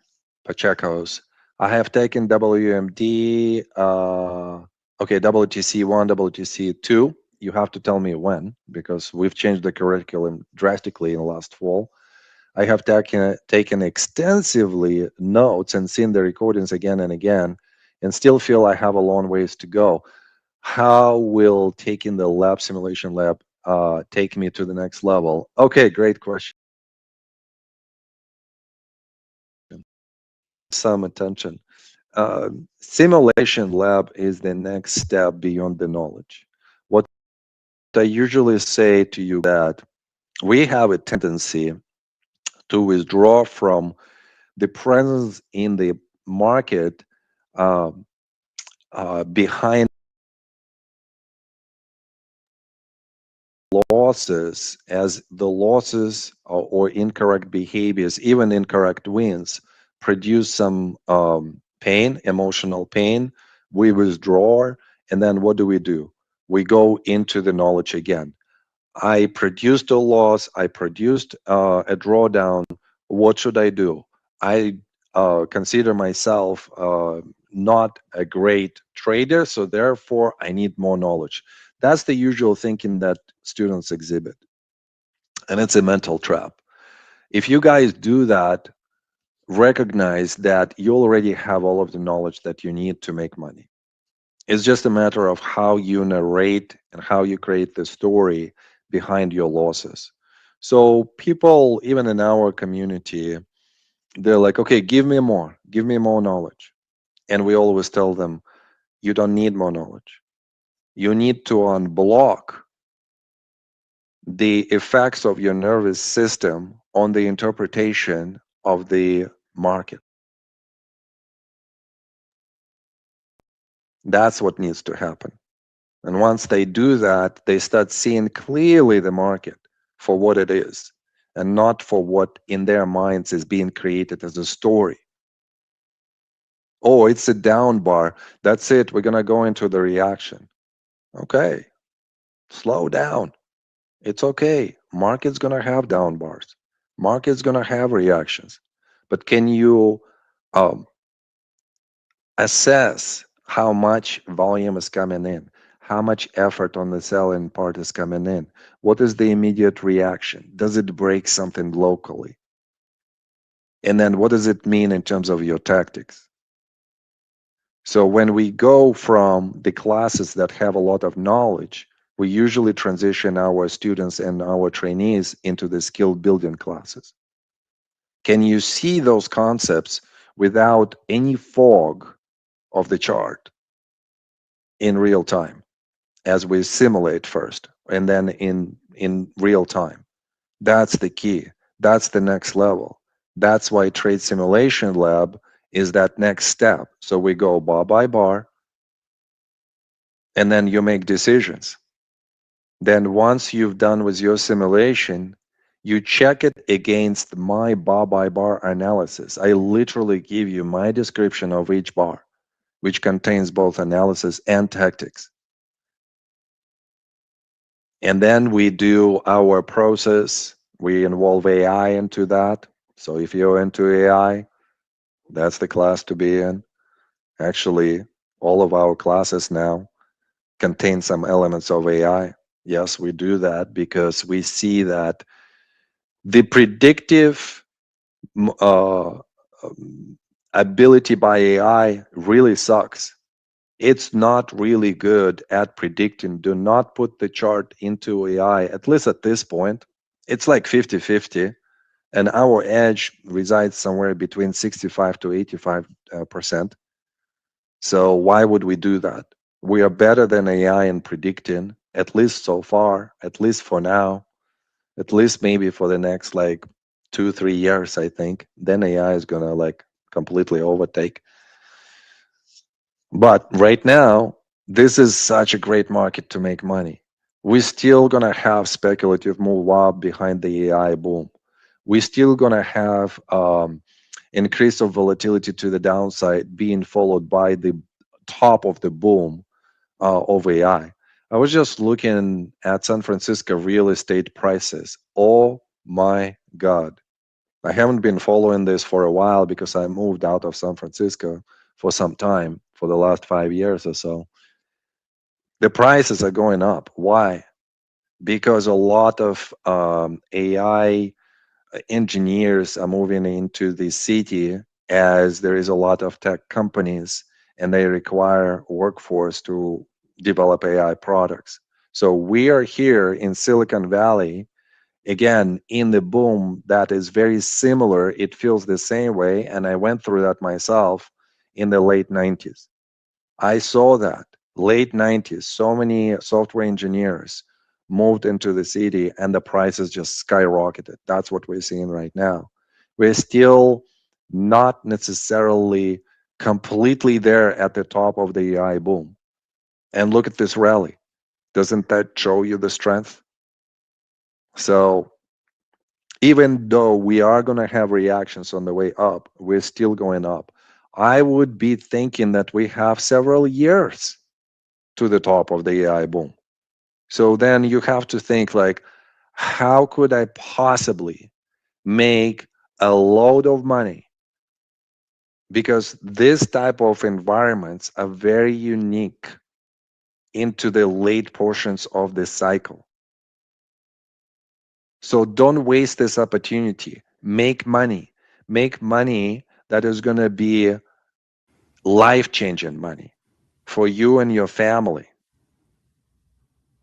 Pacheco's. I have taken WMD, okay, WTC1, WTC2. You have to tell me when, because we've changed the curriculum drastically in the last fall. I have taken extensively notes and seen the recordings again and again, and still feel I have a long ways to go. How will taking the lab simulation lab take me to the next level? Okay, great question. Some attention. Simulation lab is the next step beyond the knowledge. What I usually say to you that we have a tendency to withdraw from the presence in the market behind losses, as the losses or incorrect behaviors, even incorrect wins, produce some pain, emotional pain. We withdraw, and then what do? We go into the knowledge again. I produced a loss, I produced a drawdown. What should I do? I consider myself not a great trader, so therefore I need more knowledge. That's the usual thinking that students exhibit, and it's a mental trap. If you guys do that, recognize that you already have all of the knowledge that you need to make money. It's just a matter of how you narrate and how you create the story behind your losses. So people, even in our community, they're like, okay, give me more knowledge. And we always tell them, you don't need more knowledge. You need to unblock the effects of your nervous system on the interpretation of the market. That's what needs to happen. And once they do that, they start seeing clearly the market for what it is and not for what in their minds is being created as a story. Oh, it's a down bar. That's it. We're going to go into the reaction. Okay, slow down. It's okay. Market's going to have down bars. Market's going to have reactions. But can you assess how much volume is coming in? How much effort on the selling part is coming in? What is the immediate reaction? Does it break something locally? And then what does it mean in terms of your tactics? So when we go from the classes that have a lot of knowledge We usually transition our students and our trainees into the skill building classes. Can you see those concepts without any fog of the chart in real time as we simulate first and then in real time? That's the key. That's the next level. That's why Trade Simulation Lab is that next step. So we go bar by bar, and then you make decisions. Then once you've done with your simulation, you check it against my bar by bar analysis. I literally give you my description of each bar, which contains both analysis and tactics. And then we do our process. We involve AI into that. So if you're into AI, that's the class to be in. Actually, all of our classes now contain some elements of AI. Yes, we do that because we see that the predictive uh, ability by AI really sucks. It's not really good at predicting. Do not put the chart into AI, at least at this point. It's like 50-50, and our edge resides somewhere between 65 to 85%. So why would we do that? We are better than AI in predicting, at least so far, at least for now, at least maybe for the next like 2-3 years, I think. Then AI is gonna like completely overtake. But right now, this is such a great market to make money. We're still gonna have speculative move up behind the AI boom. We're still gonna have increase of volatility to the downside being followed by the top of the boom of AI. I was just looking at San Francisco real estate prices. Oh my God. I haven't been following this for a while because I moved out of San Francisco for some time, for the last 5 years or so. The prices are going up. Why? Because a lot of AI engineers are moving into the city as there is a lot of tech companies and they require workforce to develop AI products. So we are here in Silicon Valley, again, in the boom that is very similar. It feels the same way. And I went through that myself in the late 90s. I saw that late 90s, so many software engineers moved into the city and the prices just skyrocketed. That's what we're seeing right now. We're still not necessarily completely there at the top of the AI boom. And look at this rally. Doesn't that show you the strength? So even though we are going to have reactions on the way up, we're still going up. I would be thinking that we have several years to the top of the AI boom. So then you have to think like, how could I possibly make a load of money? Because this type of environments are very unique into the late portions of the cycle. So don't waste this opportunity. Make money. Make money that is going to be life-changing money for you and your family.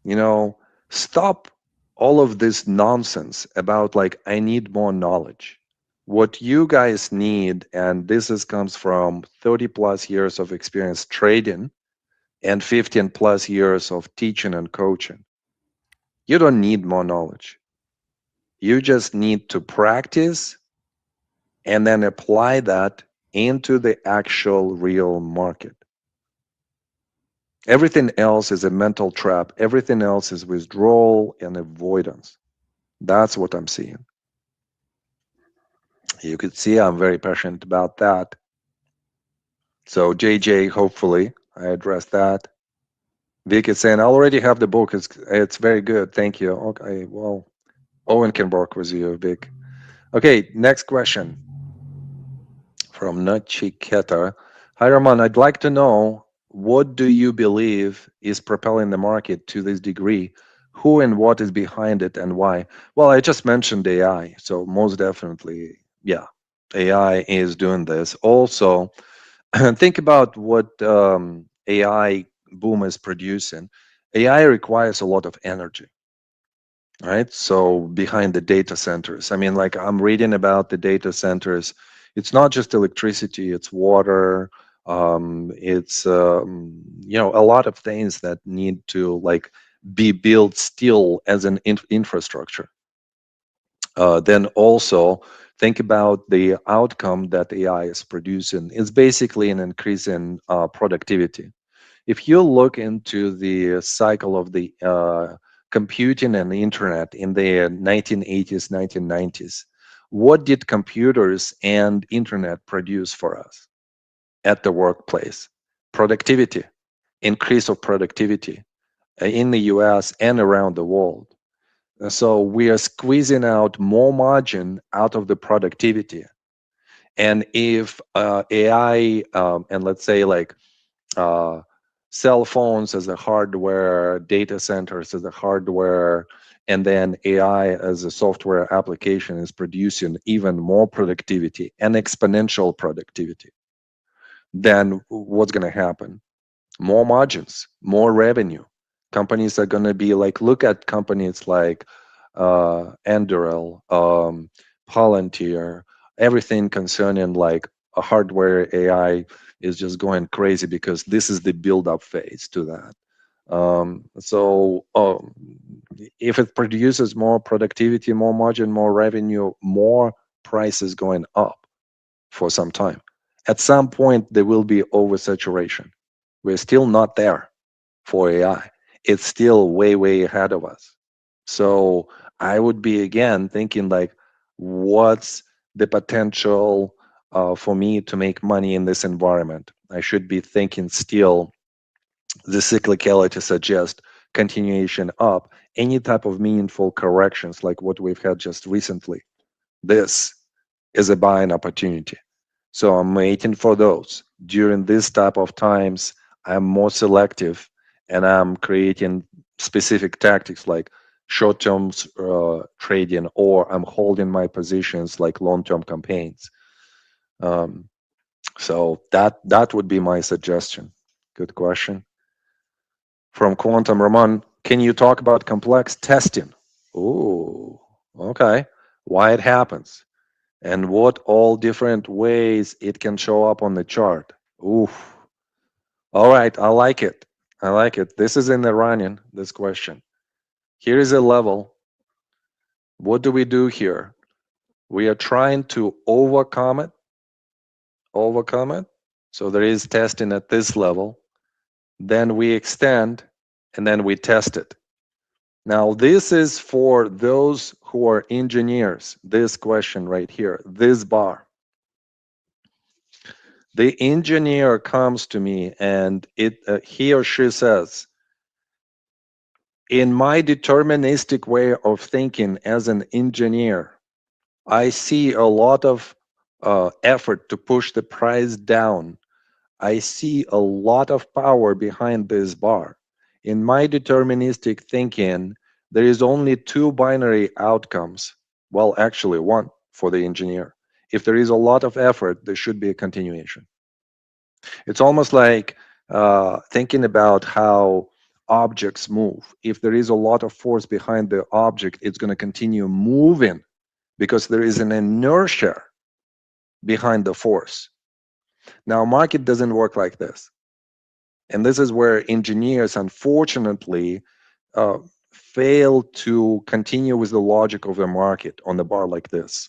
You know, stop all of this nonsense about like, I need more knowledge. What you guys need, and this is comes from 30 plus years of experience trading and 15 plus years of teaching and coaching. You don't need more knowledge. You just need to practice and then apply that into the actual real market. Everything else is a mental trap. Everything else is withdrawal and avoidance. That's what I'm seeing. You could see I'm very passionate about that. So JJ, hopefully I addressed that. Vic is saying, I already have the book. It's very good. Thank you. Okay, well, Owen can work with you, Vic. Okay, next question from Nachiketa. Hi, Roman. I'd like to know, what do you believe is propelling the market to this degree? Who and what is behind it and why? Well, I just mentioned AI. So most definitely, yeah, AI is doing this. Also, think about what AI boom is producing. AI requires a lot of energy, right? So behind the data centers, I mean, like I'm reading about the data centers. It's not just electricity; it's water. It's a lot of things that need to like be built still as an infrastructure. Then also think about the outcome that AI is producing. It's basically an increase in productivity. If you look into the cycle of the computing and the internet in the 1980s, 1990s, what did computers and internet produce for us at the workplace? Productivity, increase of productivity in the US and around the world. So we are squeezing out more margin out of the productivity. And if AI and let's say like uh, cell phones as a hardware, data centers as a hardware, and then AI as a software application is producing even more productivity and exponential productivity, then what's going to happen? More margins, more revenue. Companies are going to be like, look at companies like Anduril, Palantir, everything concerning like a hardware AI is just going crazy because this is the build-up phase to that. If it produces more productivity, more margin, more revenue, more prices going up for some time. At some point, there will be oversaturation. We're still not there for AI. It's still way, way ahead of us. So I would be again thinking like, what's the potential for me to make money in this environment? I should be thinking still the cyclicality suggests continuation up. Any type of meaningful corrections like what we've had just recently, this is a buying opportunity. So I'm waiting for those. During this type of times, I'm more selective and I'm creating specific tactics like short-term trading, or I'm holding my positions like long-term campaigns. Um, so that would be my suggestion. Good question. From Quantum Roman, can you talk about complex testing? Oh, okay. Why it happens? And what all different ways it can show up on the chart. Oof. All right, I like it. I like it. This is in the running, this question. Here is a level. What do we do here? We are trying to overcome it. Overcome it. So there is testing at this level. Then we extend, and then we test it. Now, this is for those who are engineers. This question right here, this bar. The engineer comes to me and he or she says, in my deterministic way of thinking as an engineer, I see a lot of effort to push the price down. I see a lot of power behind this bar. In my deterministic thinking, there is only two binary outcomes. Well, actually, one for the engineer. If there is a lot of effort, there should be a continuation. It's almost like thinking about how objects move. If there is a lot of force behind the object, it's going to continue moving because there is an inertia behind the force. Now, market doesn't work like this. And this is where engineers, unfortunately, fail to continue with the logic of the market on the bar like this.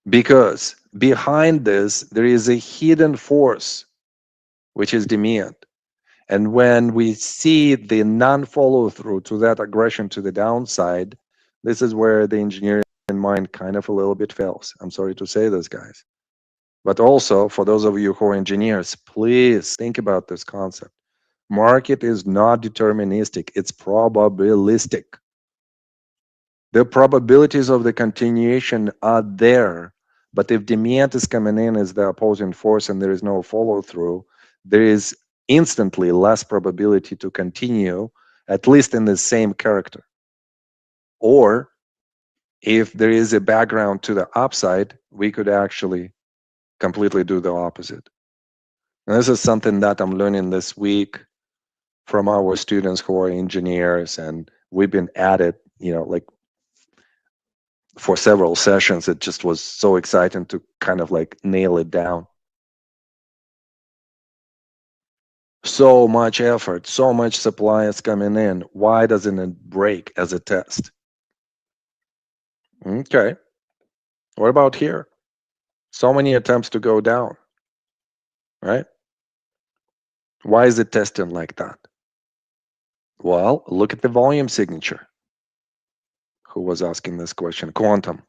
Because behind this, there is a hidden force, which is demand. And when we see the non-follow through to that aggression to the downside, this is where the engineering mind kind of a little bit fails. I'm sorry to say this, guys. But also, for those of you who are engineers, please think about this concept. Market is not deterministic, it's probabilistic. The probabilities of the continuation are there, but if demand is coming in as the opposing force and there is no follow through, there is instantly less probability to continue, at least in the same character. Or if there is a background to the upside, we could actually completely do the opposite. And this is something that I'm learning this week from our students who are engineers, and we've been at it, like for several sessions. It just was so exciting to kind of like nail it down. So much effort, so much supply is coming in. Why doesn't it break as a test? Okay. What about here? So many attempts to go down, right? Why is it testing like that? Well, look at the volume signature. Who was asking this question? Quantum.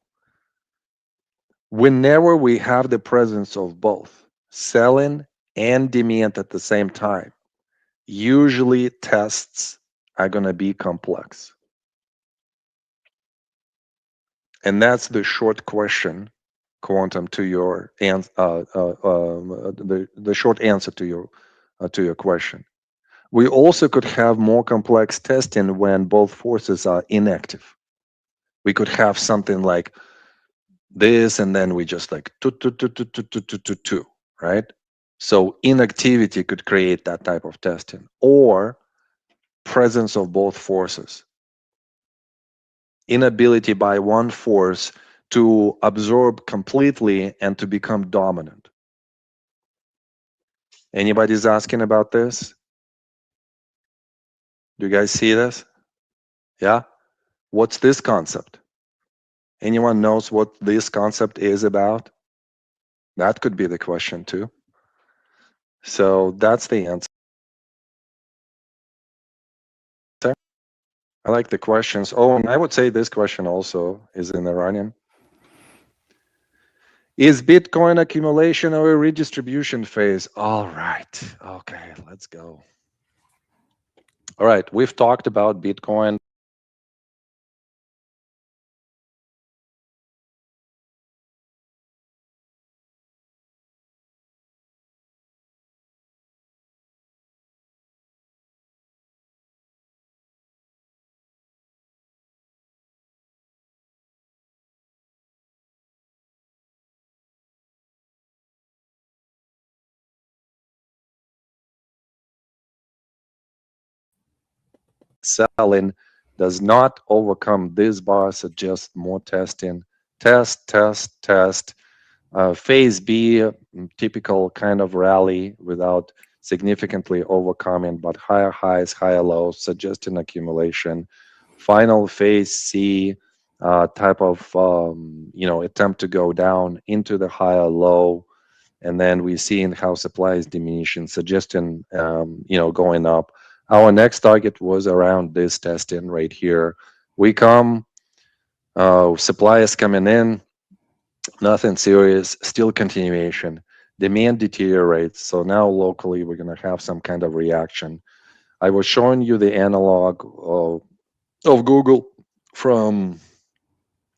Whenever we have the presence of both selling and demand at the same time, usually tests are going to be complex. And that's the short question, Quantum, to your the short answer to your question. We also could have more complex testing when both forces are inactive. We could have something like this, and then we just like two, right? So inactivity could create that type of testing, or presence of both forces. Inability by one force to absorb completely and to become dominant. Anybody's asking about this? Do you guys see this? Yeah? What's this concept? Anyone knows what this concept is about? That could be the question too. So that's the answer. I like the questions. Oh, and I would say this question also is in the running. Is Bitcoin accumulation or a redistribution phase? All right. Okay, let's go. All right, we've talked about Bitcoin. Selling does not overcome this bar, suggest more testing. Test. Phase B, typical kind of rally without significantly overcoming, but higher highs, higher lows, suggesting accumulation. Final phase C, type of attempt to go down into the higher low, and then we see in how supply is diminishing, suggesting going up. Our next target was around this testing right here. We come, supply is coming in, nothing serious, still continuation. Demand deteriorates, so now locally we're going to have some kind of reaction. I was showing you the analog of Google from,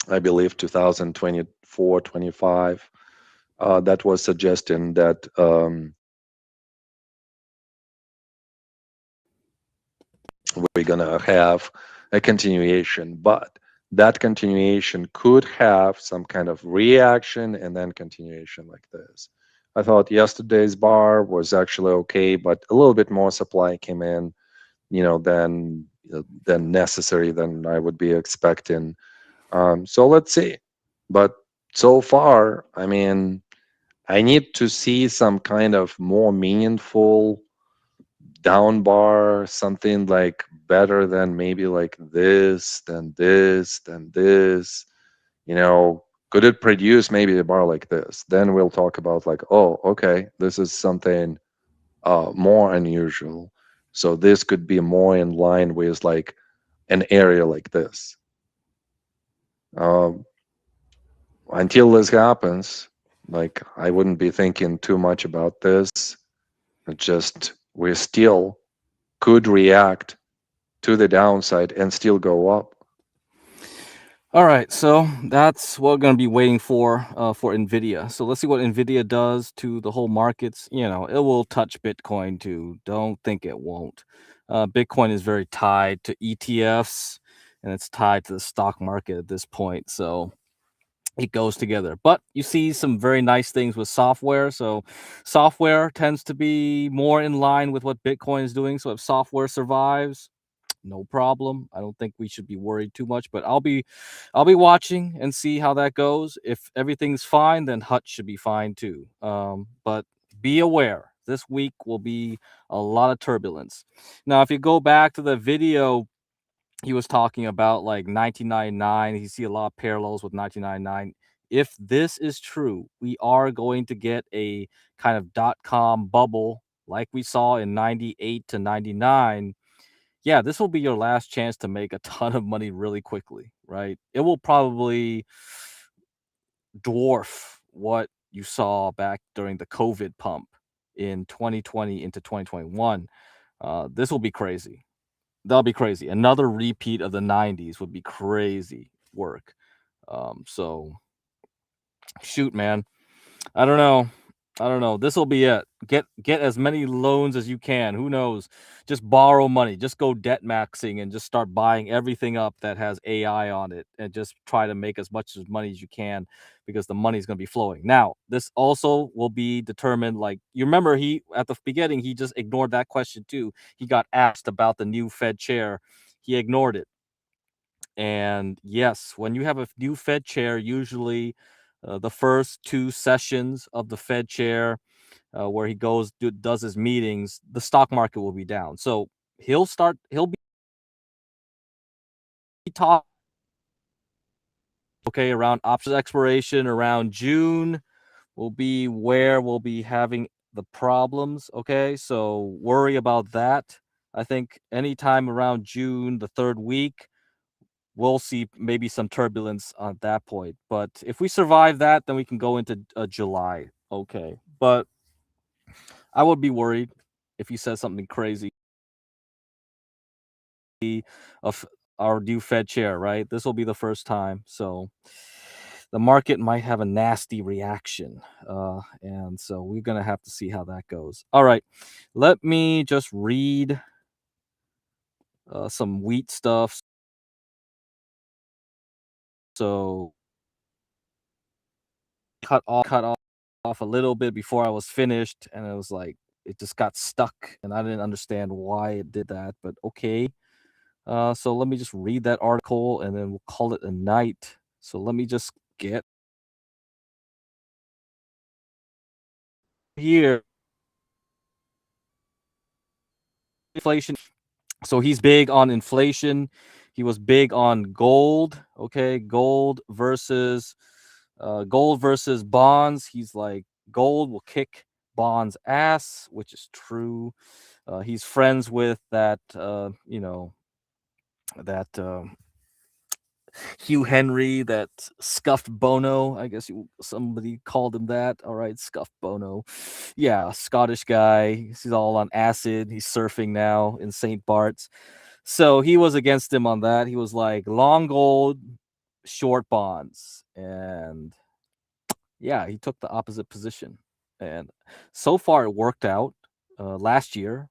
I believe, 2024, 25. That was suggesting that we're going to have a continuation, but that continuation could have some kind of reaction and then continuation like this. I thought yesterday's bar was actually okay, but a little bit more supply came in, than necessary, than I would be expecting. So let's see. But so far, I mean, I need to see some kind of more meaningful down bar, something like better than maybe like this, then this, then this. Could it produce maybe a bar like this? Then we'll talk about like, oh, okay, this is something more unusual. So this could be more in line with like an area like this. Until this happens, like I wouldn't be thinking too much about this. It just we still could react to the downside and still go up. All right, so that's what we're going to be waiting for Nvidia. So let's see what Nvidia does to the whole markets. It will touch Bitcoin too. Don't think it won't. Bitcoin is very tied to ETFs, and it's tied to the stock market at this point. So it goes together. But you see some very nice things with software. So software tends to be more in line with what Bitcoin is doing. So if software survives, no problem. I don't think we should be worried too much, but I'll be watching and see how that goes. If everything's fine, then Hut should be fine too. But be aware, this week will be a lot of turbulence. Now, if you go back to the video, he was talking about like 1999. You see a lot of parallels with 1999. If this is true, we are going to get a kind of dot-com bubble like we saw in 98 to 99. Yeah, this will be your last chance to make a ton of money really quickly, right? It will probably dwarf what you saw back during the COVID pump in 2020 into 2021. This will be crazy. That'll be crazy. Another repeat of the 90s would be crazy work. So shoot, man. I don't know. This will be it. Get as many loans as you can. Who knows? Just borrow money. Just go debt maxing and just start buying everything up that has AI on it, and just try to make as much money as you can, because the money's going to be flowing. Now, this also will be determined. Like, you remember, he at the beginning he just ignored that question too. He got asked about the new Fed chair. He ignored it. And yes, when you have a new Fed chair, usually the first two sessions of the Fed chair, where he does his meetings, the stock market will be down. So he'll be talking, okay, around options expiration, around June will be where we'll be having the problems. Okay, so worry about that. I think anytime around June, the third week, we'll see maybe some turbulence at that point. But if we survive that, then we can go into July. Okay. But I would be worried if he says something crazy of our new Fed chair, right? This will be the first time. So the market might have a nasty reaction. And so we're going to have to see how that goes. All right. Let me just read some wheat stuff. So cut off a little bit before I was finished, and it was like it just got stuck, and I didn't understand why it did that, but okay. So let me just read that article, and then we'll call it a night. So let me just get here. Inflation. So he's big on inflation. He was big on gold. Okay, gold versus bonds. He's like, gold will kick bonds ass, which is true. He's friends with that that Hugh Henry, that scuffed Bono. I guess somebody called him that. All right, scuffed Bono. Yeah, Scottish guy. He's all on acid. He's surfing now in St. Bart's. So he was against him on that. He was like, long gold, short bonds. And yeah, he took the opposite position. And so far it worked out last year.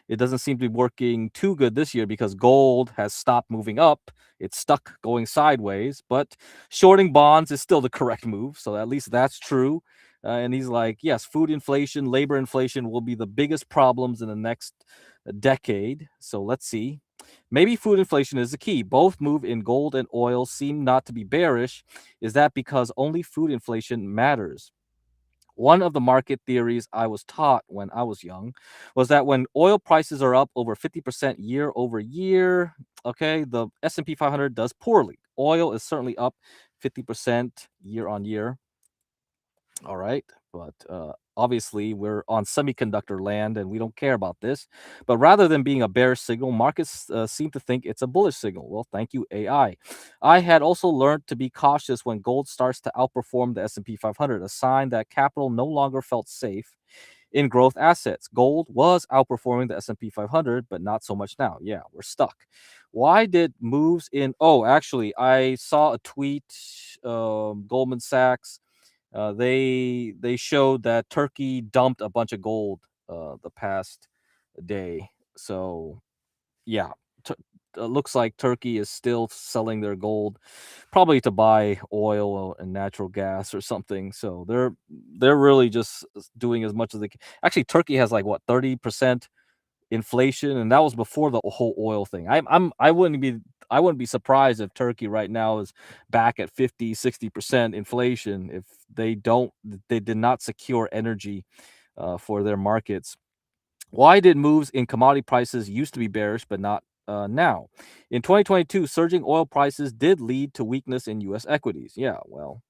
It doesn't seem to be working too good this year because gold has stopped moving up. It's stuck going sideways, but shorting bonds is still the correct move. So at least that's true. And he's like, yes, food inflation, labor inflation will be the biggest problems in the next decade. So let's see. Maybe food inflation is the key. Both move in gold and oil seem not to be bearish. Is that because only food inflation matters? One of the market theories I was taught when I was young was that when oil prices are up over 50% year over year, okay, the S&P 500 does poorly. Oil is certainly up 50% year on year. All right. But obviously, we're on semiconductor land and we don't care about this. But rather than being a bearish signal, markets seem to think it's a bullish signal. Well, thank you, AI. I had also learned to be cautious when gold starts to outperform the S&P 500, a sign that capital no longer felt safe in growth assets. Gold was outperforming the S&P 500, but not so much now. Yeah, we're stuck. Why did moves in... Oh, actually, I saw a tweet, Goldman Sachs. They showed that Turkey dumped a bunch of gold the past day. So yeah, looks like Turkey is still selling their gold, probably to buy oil and natural gas or something. So they're really just doing as much as they can. Actually, Turkey has like what 30% inflation, and that was before the whole oil thing. I wouldn't be surprised if Turkey right now is back at 50-60% inflation if they did not secure energy for their markets. Why did moves in commodity prices used to be bearish but not now? In 2022, surging oil prices did lead to weakness in U.S. equities. Yeah, well,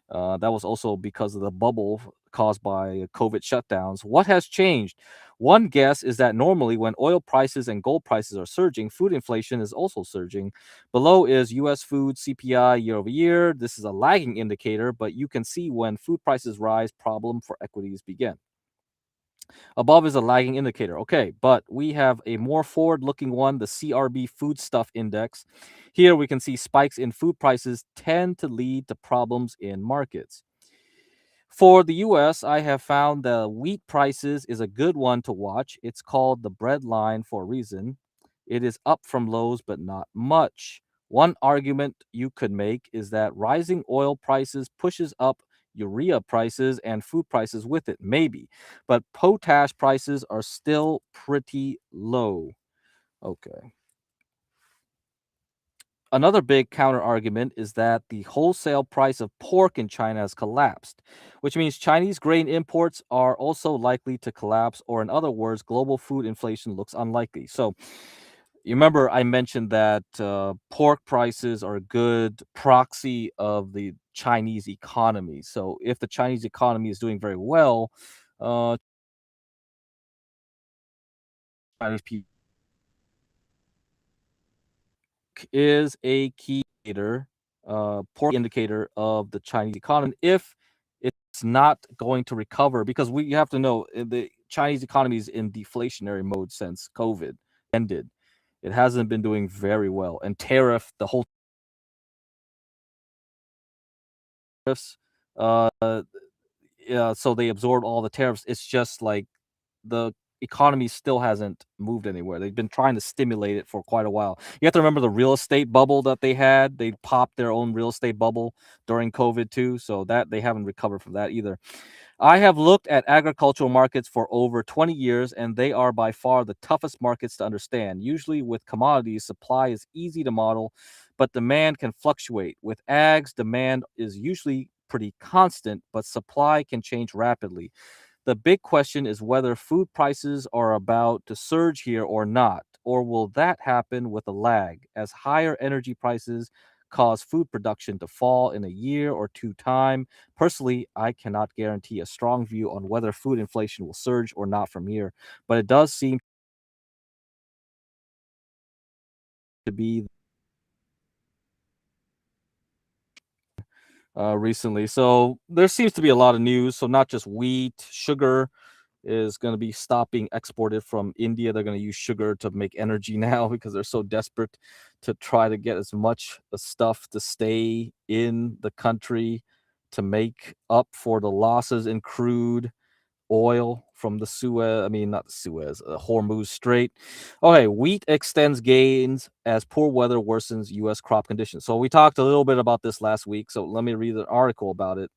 that was also because of the bubble caused by COVID shutdowns. What has changed? One guess is that normally when oil prices and gold prices are surging, food inflation is also surging. Below is U.S. food CPI year over year. This is a lagging indicator, but you can see when food prices rise, problem for equities begin. Above is a lagging indicator. Okay, but we have a more forward-looking one, the CRB Foodstuff Index. Here we can see spikes in food prices tend to lead to problems in markets. For the US, I have found the wheat prices is a good one to watch. It's called the bread line for a reason. It is up from lows, but not much. One argument you could make is that rising oil prices pushes up urea prices and food prices with it, maybe. But potash prices are still pretty low. Okay. Another big counter argument is that the wholesale price of pork in China has collapsed, which means Chinese grain imports are also likely to collapse, or in other words, global food inflation looks unlikely. So, you remember I mentioned that pork prices are a good proxy of the Chinese economy. So, if the Chinese economy is doing very well, uh, Chinese people is a key indicator, poor indicator of the Chinese economy. If it's not going to recover, because we have to know the Chinese economy is in deflationary mode since COVID ended. It hasn't been doing very well, and the whole tariffs, uh, yeah, so they absorbed all the tariffs. It's just like the economy still hasn't moved anywhere. They've been trying to stimulate it for quite a while. You have to remember the real estate bubble that they had. They popped their own real estate bubble during COVID too, so that they haven't recovered from that either. I have looked at agricultural markets for over 20 years, and they are by far the toughest markets to understand. Usually with commodities, supply is easy to model, but demand can fluctuate. With ags, demand is usually pretty constant, but supply can change rapidly. The big question is whether food prices are about to surge here or not, or will that happen with a lag as higher energy prices cause food production to fall in a year or two time. Personally, I cannot guarantee a strong view on whether food inflation will surge or not from here, but it does seem to be recently. So there seems to be a lot of news. So not just wheat, sugar is going to be stopping exported from India. They're going to use sugar to make energy now because they're so desperate to try to get as much stuff to stay in the country to make up for the losses in crude oil from the Suez, I mean, not the Suez, Hormuz Strait. Okay, wheat extends gains as poor weather worsens U.S. crop conditions. So we talked a little bit about this last week. So let me read an article about it.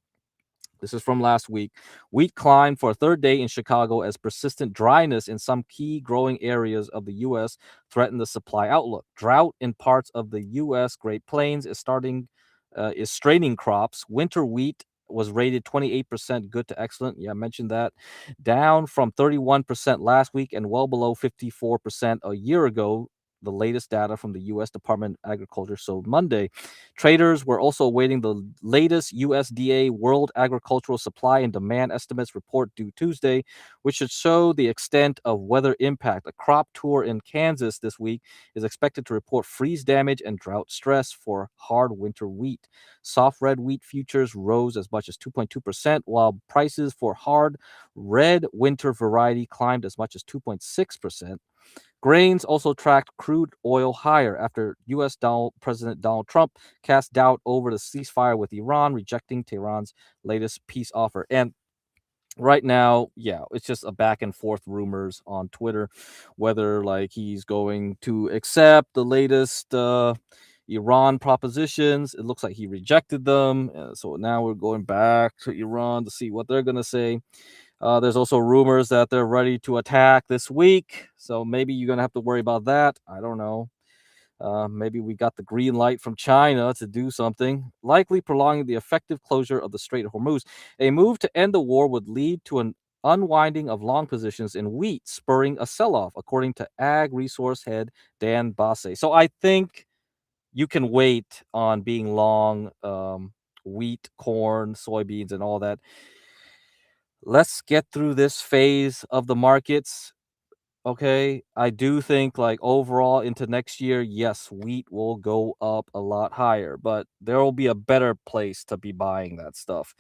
This is from last week. Wheat climbed for a third day in Chicago as persistent dryness in some key growing areas of the U.S. threatened the supply outlook. Drought in parts of the U.S. Great Plains is straining crops. Winter wheat was rated 28% good to excellent. Yeah, I mentioned that. Down from 31% last week and well below 54% a year ago. The latest data from the U.S. Department of Agriculture showed Monday. Traders were also awaiting the latest USDA World Agricultural Supply and Demand Estimates report due Tuesday, which should show the extent of weather impact. A crop tour in Kansas this week is expected to report freeze damage and drought stress for hard winter wheat. Soft red wheat futures rose as much as 2.2%, while prices for hard red winter variety climbed as much as 2.6%. Grains also tracked crude oil higher after U.S. President Donald Trump cast doubt over the ceasefire with Iran, rejecting Tehran's latest peace offer. And right now, yeah, it's just a back and forth rumors on Twitter, whether like he's going to accept the latest Iran propositions. It looks like he rejected them, so now we're going back to Iran to see what they're gonna say. There's also rumors that they're ready to attack this week, so maybe you're gonna have to worry about that. I don't know. Maybe we got the green light from China to do something, likely prolonging the effective closure of the Strait of Hormuz. A move to end the war would lead to an unwinding of long positions in wheat, spurring a sell-off, according to ag resource head Dan Basse. So I think you can wait on being long wheat, corn, soybeans, and all that. Let's get through this phase of the markets. Okay, I do think like overall into next year, yes, wheat will go up a lot higher, but there will be a better place to be buying that stuff.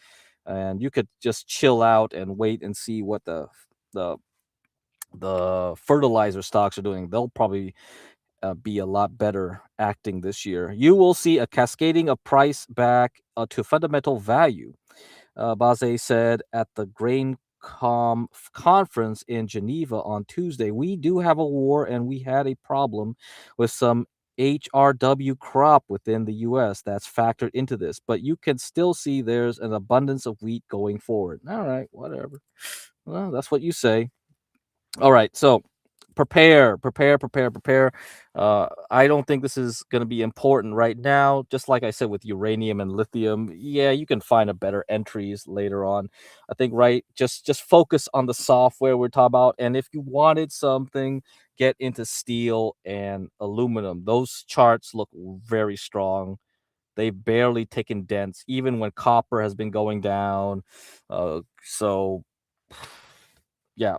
And you could just chill out and wait and see what the the fertilizer stocks are doing. They'll probably be a lot better acting this year. You will see a cascading of price back to fundamental value. Baze said at the GrainCom conference in Geneva on Tuesday, we do have a war and we had a problem with some HRW crop within the US that's factored into this, but you can still see there's an abundance of wheat going forward. All right, whatever. Well, that's what you say. All right, so prepare. I don't think this is going to be important right now. Just like I said with uranium and lithium, yeah, you can find a better entries later on. I think just focus on the software we're talking about, and if you wanted something, get into steel and aluminum. Those charts look very strong. They've barely taken dents, even when copper has been going down. So yeah,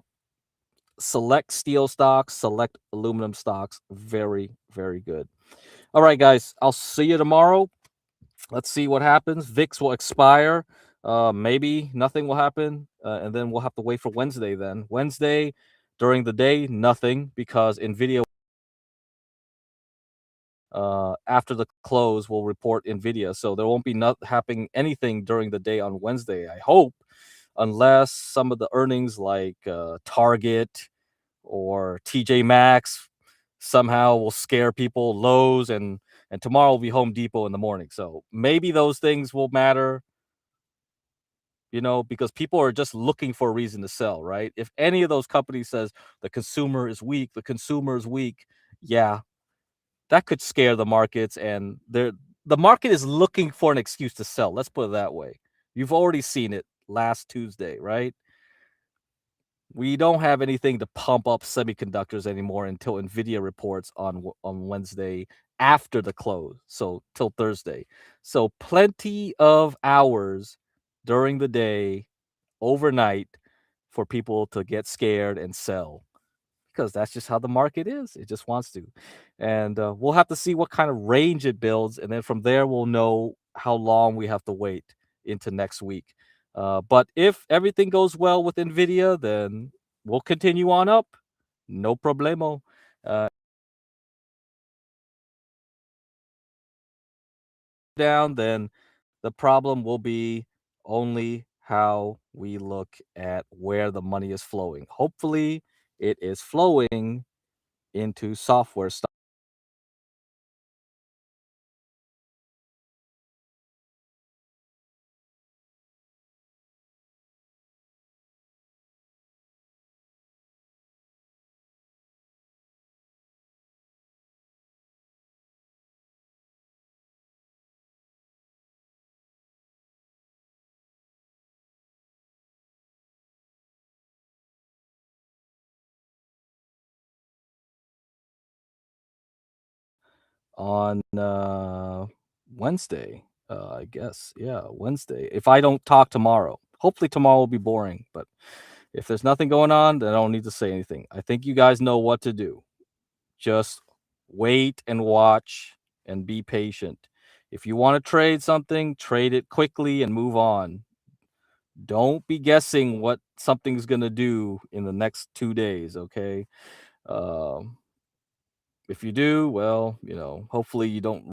select steel stocks, select aluminum stocks. Very, very good. All right, guys, I'll see you tomorrow. Let's see what happens. VIX will expire. Maybe nothing will happen. And then we'll have to wait for Wednesday then. Wednesday during the day, nothing because NVIDIA after the close will report NVIDIA. So there won't be not happening anything during the day on Wednesday, I hope, unless some of the earnings like Target or TJ Maxx somehow will scare people. Lowe's and tomorrow will be Home Depot in the morning. So maybe those things will matter, because people are just looking for a reason to sell, right? If any of those companies says the consumer is weak, yeah, that could scare the markets, and the market is looking for an excuse to sell. Let's put it that way. You've already seen it last Tuesday, right? We don't have anything to pump up semiconductors anymore until Nvidia reports on Wednesday after the close, so till Thursday. So plenty of hours during the day, overnight, for people to get scared and sell because that's just how the market is. It just wants to. And we'll have to see what kind of range it builds. And then from there, we'll know how long we have to wait into next week. But if everything goes well with NVIDIA, then we'll continue on up. No problemo. Down, then the problem will be only how we look at where the money is flowing. Hopefully, it is flowing into software stocks. On Wednesday, I guess. Yeah, Wednesday. If I don't talk tomorrow, hopefully tomorrow will be boring. But if there's nothing going on, then I don't need to say anything. I think you guys know what to do. Just wait and watch and be patient. If you want to trade something, trade it quickly and move on. Don't be guessing what something's going to do in the next 2 days, okay? If you do, well, hopefully you don't